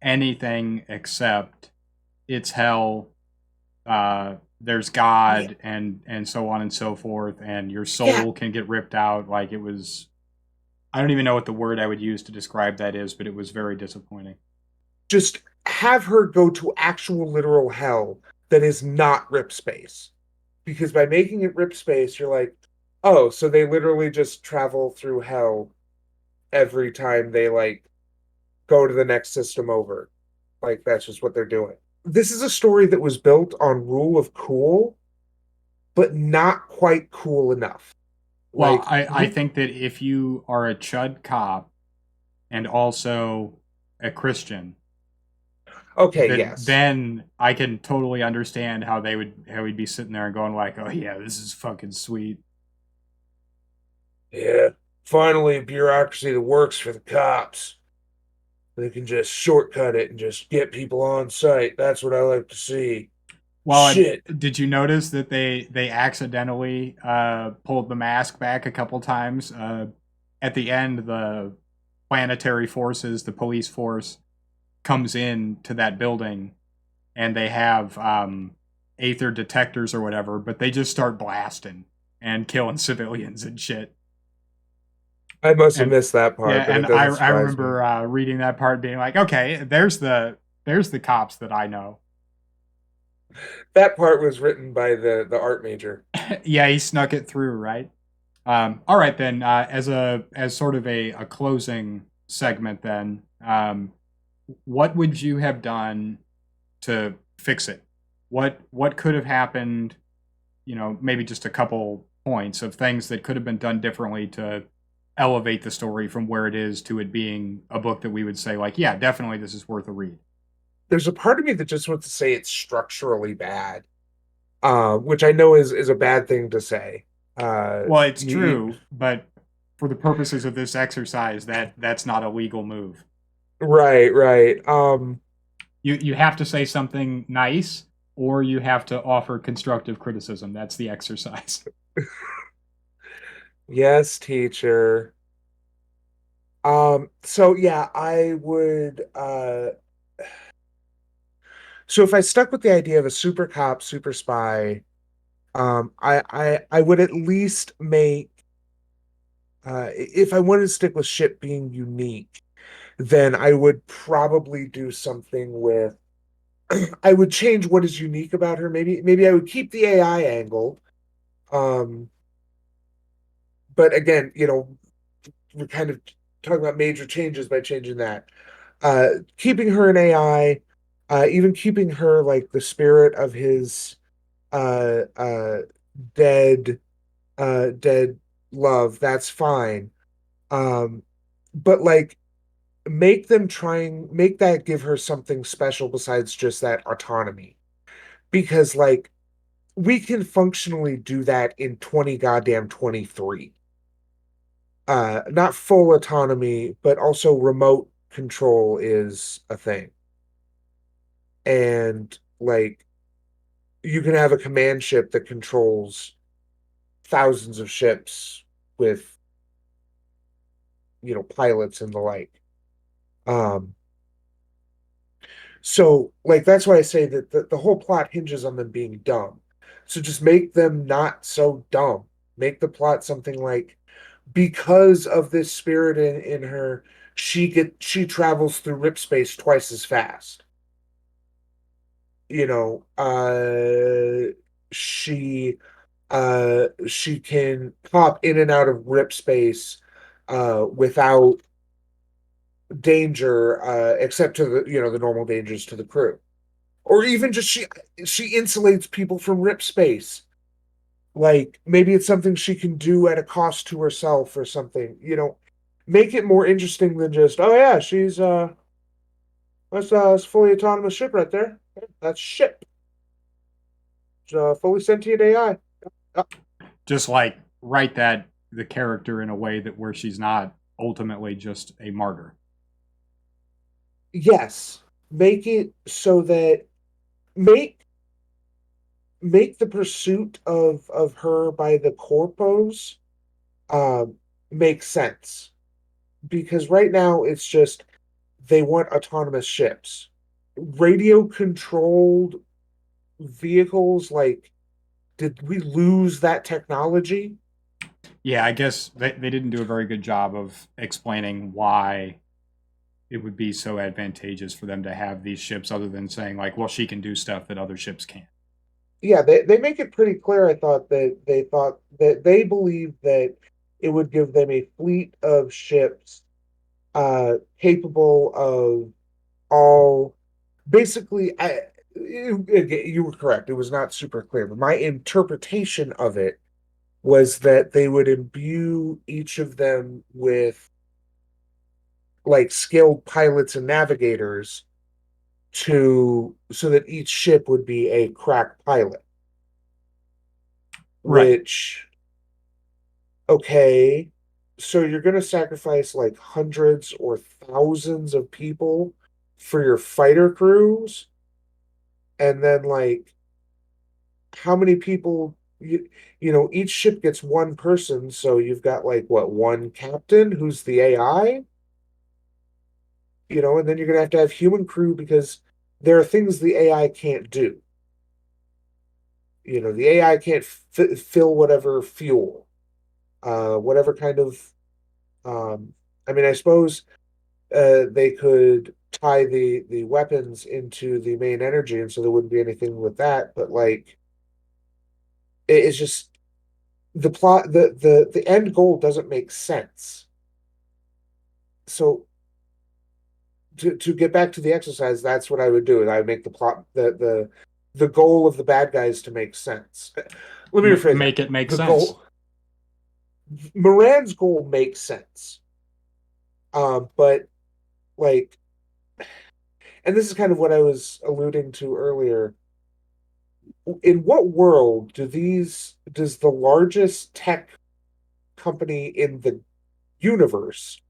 anything except it's hell, there's Yeah, God, and so on and so forth, and your yeah, soul can get ripped out. Like it was, I don't even know what the word I would use to describe that is, but it was very disappointing. just have her go to actual literal hell that is not rip space. Because by making it rip space, you're like, oh, so they literally just travel through hell every time they like go to the next system over. Like that's just what they're doing. This is a story that was built on rule of cool, but not quite cool enough. Well, Like I you, think that if you are a chud cop and also a Christian, okay, yes. then I can totally understand how he'd be sitting there and going like, "Oh yeah, this is fucking sweet." Yeah. Finally, a bureaucracy that works for the cops. They can just shortcut it and just get people on site. That's what I like to see. Well, Shit. did you notice that they accidentally pulled the mask back a couple times? At the end, the planetary forces, the police force, comes in to that building, and they have aether detectors or whatever, but they just start blasting and killing civilians and shit. I must have And missed that yeah, part, but and it I doesn't I surprise me. remember reading that part, being like, okay, there's the cops that I know. That part was written by the art major. Yeah, he snuck it through, right? All right, then, as sort of a closing segment, then, what would you have done to fix it? What could have happened? You know, maybe just a couple points of things that could have been done differently to elevate the story from where it is to it being a book that we would say, like, yeah, definitely this is worth a read. There's a part of me that just wants to say it's structurally bad, which I know is a bad thing to say. Well, it's You, true, but for the purposes of this exercise, that's not a legal move. right, right. You have to say something nice, or you have to offer constructive criticism. That's the exercise. Yes, teacher. So yeah, I would so if I stuck with the idea of a super cop, super spy, I would at least make If I wanted to stick with ship being unique, then I would probably do something with I would change what is unique about her. Maybe I would keep the AI angle. Um, but again, we're kind of talking about major changes by changing that. Keeping her an AI, even keeping her like the spirit of his uh uh dead dead love, that's fine. Um, but like make that give her something special besides just that autonomy. Because like we can functionally do that in 20 goddamn 23. Not full autonomy, but also remote control is a thing. And like you can have a command ship that controls thousands of ships with, pilots and the like. Um, so like that's why I say that the whole plot hinges on them being dumb. So just make them not so dumb. Make the plot something like because of this spirit in her, she travels through rip space twice as fast. You know, she can pop in and out of rip space without danger, except to the normal dangers to the crew. Or even just she insulates people from rip space. Like maybe it's something she can do at a cost to herself or something. Make it more interesting than just, oh yeah, she's that's a fully autonomous ship right there. That's ship. It's a fully sentient AI. Just like write that the character in a way that where she's not ultimately just a martyr. Yes. Make it so that make make the pursuit of her by the corpos um make sense. Because right now it's just they want autonomous ships. Radio controlled vehicles, like, did we lose that technology? Yeah, I guess they didn't do a very good job of explaining why it would be so advantageous for them to have these ships other than saying like, well, she can do stuff that other ships can't. Yeah, they make it pretty clear, I thought that they believed that it would give them a fleet of ships capable of all basically you were correct. It was not super clear, but my interpretation of it was that they would imbue each of them with like skilled pilots and navigators to so that each ship would be a crack pilot, Right. which okay, so you're going to sacrifice like hundreds or thousands of people for your fighter crews, and then like how many people each ship gets one person, so you've got like what, one captain who's the AI, and then you're going to have human crew because there are things the AI can't do. The AI can't fill whatever fuel, whatever kind of I mean, I suppose they could tie the weapons into the main energy, and so there wouldn't be anything with that. But like, it's just the plot, the end goal doesn't make sense. So to get back to the exercise, that's what I would do. And I would make the plot the goal of the bad guys to make sense. Let me rephrase that. Make it make The sense. goal, Moran's goal makes sense. But like, and this is kind of what I was alluding to earlier. In what world does the largest tech company in the universe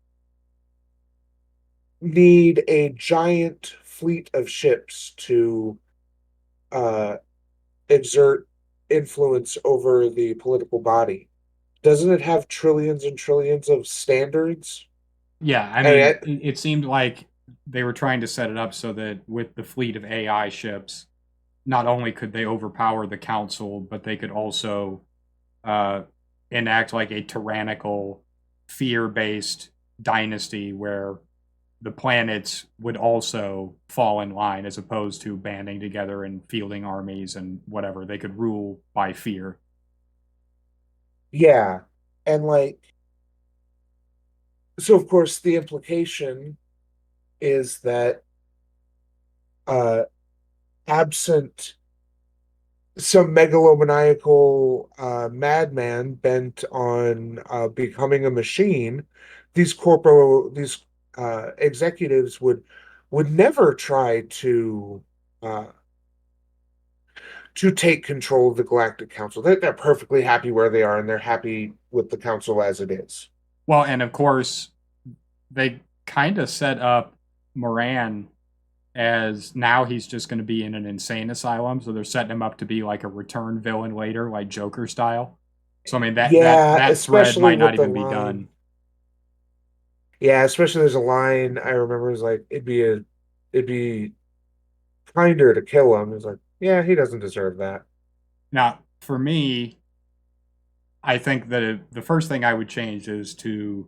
need a giant fleet of ships to uh, exert influence over the political body? Doesn't it have trillions and trillions of standards? Yeah, I I mean, mean, it seemed like they were trying to set it up so that with the fleet of AI ships, not only could they overpower the council, but they could also uh, enact like a tyrannical fear-based dynasty where the planets would also fall in line as opposed to banding together and fielding armies and whatever. They could rule by fear. Yeah. And like, so of course the implication is that uh absent some megalomaniacal madman bent on becoming a machine, these executives would never try uh, to take control of the Galactic Council. They're perfectly happy where they are, and they're happy with the council as it is. Well, and of course, they kind of set up Moran as now he's just going to be in an insane asylum. So they're setting him up to be like a return villain later, like Joker style. So I mean Yeah, that thread especially might not with the even be line. done. Yeah, especially there's a line I remember is like it'd be kinder to kill him. It's like, yeah, he doesn't deserve that. Now, for me, I think that the first thing I would change is to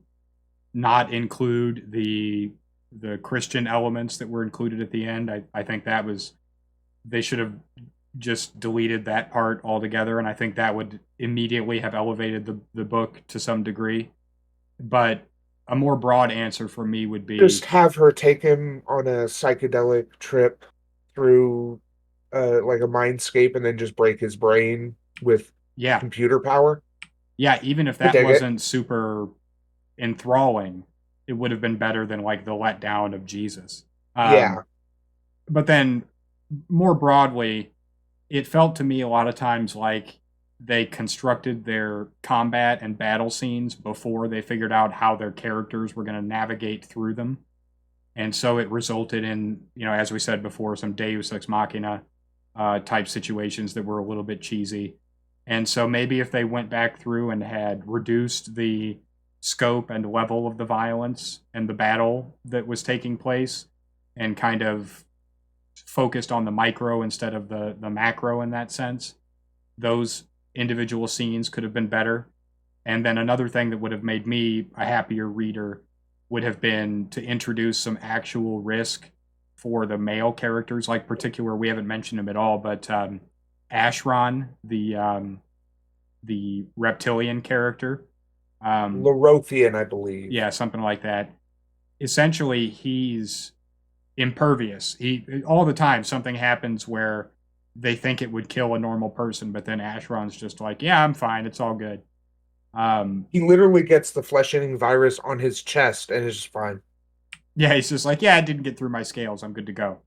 not include the Christian elements that were included at the end. I think that was they should have just deleted that part altogether, and I think that would immediately have elevated the book to some degree. But a more broad answer for me would be Just have her take him on a psychedelic trip through like a mindscape and then just break his brain with yeah, computer power. yeah. Even if I that dig it. wasn't super enthralling, it would have been better than like the letdown of Jesus. Yeah. But then more broadly, it felt to me a lot of times like they constructed their combat and battle scenes before they figured out how their characters were going to navigate through them. And so it resulted in, as we said before, some Deus Ex Machina type situations that were a little bit cheesy. And so maybe if they went back through and had reduced the scope and level of the violence and the battle that was taking place and kind of focused on the micro instead of the macro in that sense, those individual scenes could have been better. And then another thing that would have made me a happier reader would have been to introduce some actual risk for the male characters, like particular we haven't mentioned him at all, but Ashron, the reptilian character, Lorothian, I believe. yeah, something like that. Essentially, he's impervious. He all the time something happens where they think it would kill a normal person, but then Ashron's just like, yeah, I'm fine, it's all good. Um, He literally gets the flesh-eating virus on his chest and is just fine. yeah, he's just like, yeah, it didn't get through my scales, I'm good to go.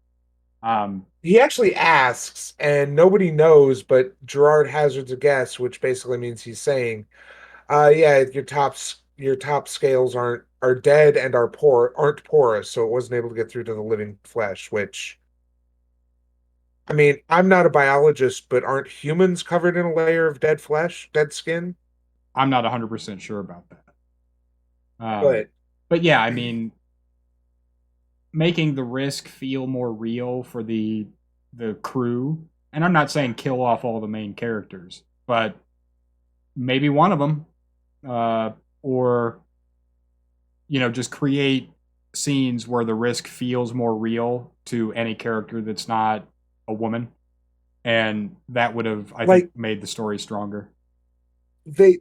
Um, He actually asks, and nobody knows, but Gerard hazards a guess, which basically means he's saying, yeah, your top scales are dead and aren't porous, so it wasn't able to get through to the living flesh, which I mean, I'm not a biologist, but aren't humans covered in a layer of dead flesh, dead skin? I'm not 100% sure about that. Um, But but yeah, I mean, making the risk feel more real for the crew, and I'm not saying kill off all the main characters, but maybe one of them, or just create scenes where the risk feels more real to any character that's not a woman, and that would have, I think, like made the story stronger. they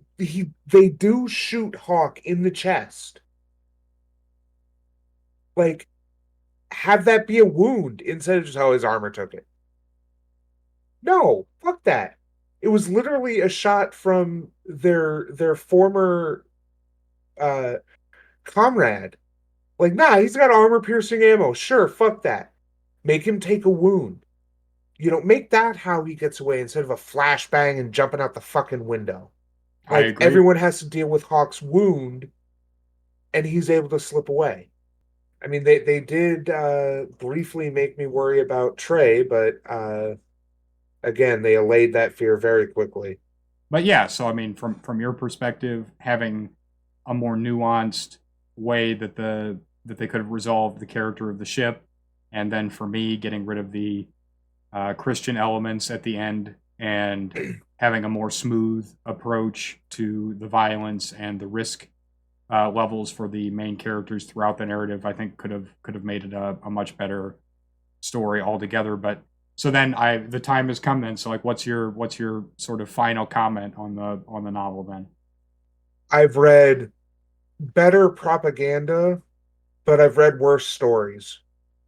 do shoot Hawk in the chest. Like have that be a wound instead of just how his armor took it. No, fuck that. It was literally a shot from their former uh comrade. Like, nah, he's got armor piercing ammo. Sure, fuck that. Make him take a wound. Make that how he gets away instead of a flashbang and jumping out the fucking window. I Like agree. everyone has to deal with Hawk's wound and he's able to slip away. I mean, they did briefly make me worry about Trey, but again, they allayed that fear very quickly. But yeah, so I mean, from your perspective, having a more nuanced way that they could have resolved the character of the ship, and then for me, getting rid of the Christian elements at the end and having a more smooth approach to the violence and the risk levels for the main characters throughout the narrative, I think could have made it a much better story altogether. But so then the time has come then. So like, what's your sort of final comment on the novel then? I've read better propaganda, but I've read worse stories.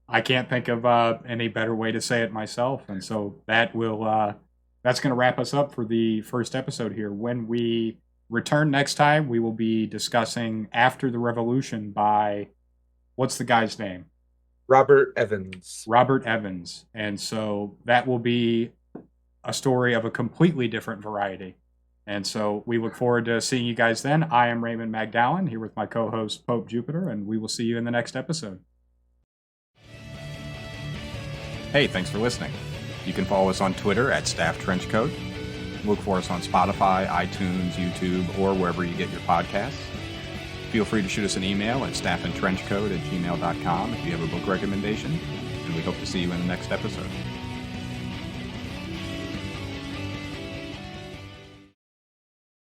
I can't think of any better way to say it myself, and so that's going to wrap us up for the first episode here. When we return next time, we will be discussing After the Revolution by what's the guy's name? Robert Evans. Robert Evans, and so that will be a story of a completely different variety. And so we look forward to seeing you guys then. I am Raymond Magdallon here with my co-host PopeJupiter, and we will see you in the next episode. Hey, thanks for listening. You can follow us on Twitter at Staff Trenchcoat. Look for us on Spotify, iTunes, YouTube, or wherever you get your podcasts. Feel free to shoot us an email at staffandtrenchcoat@gmail.com if you have a book recommendation, and we hope to see you in the next episode.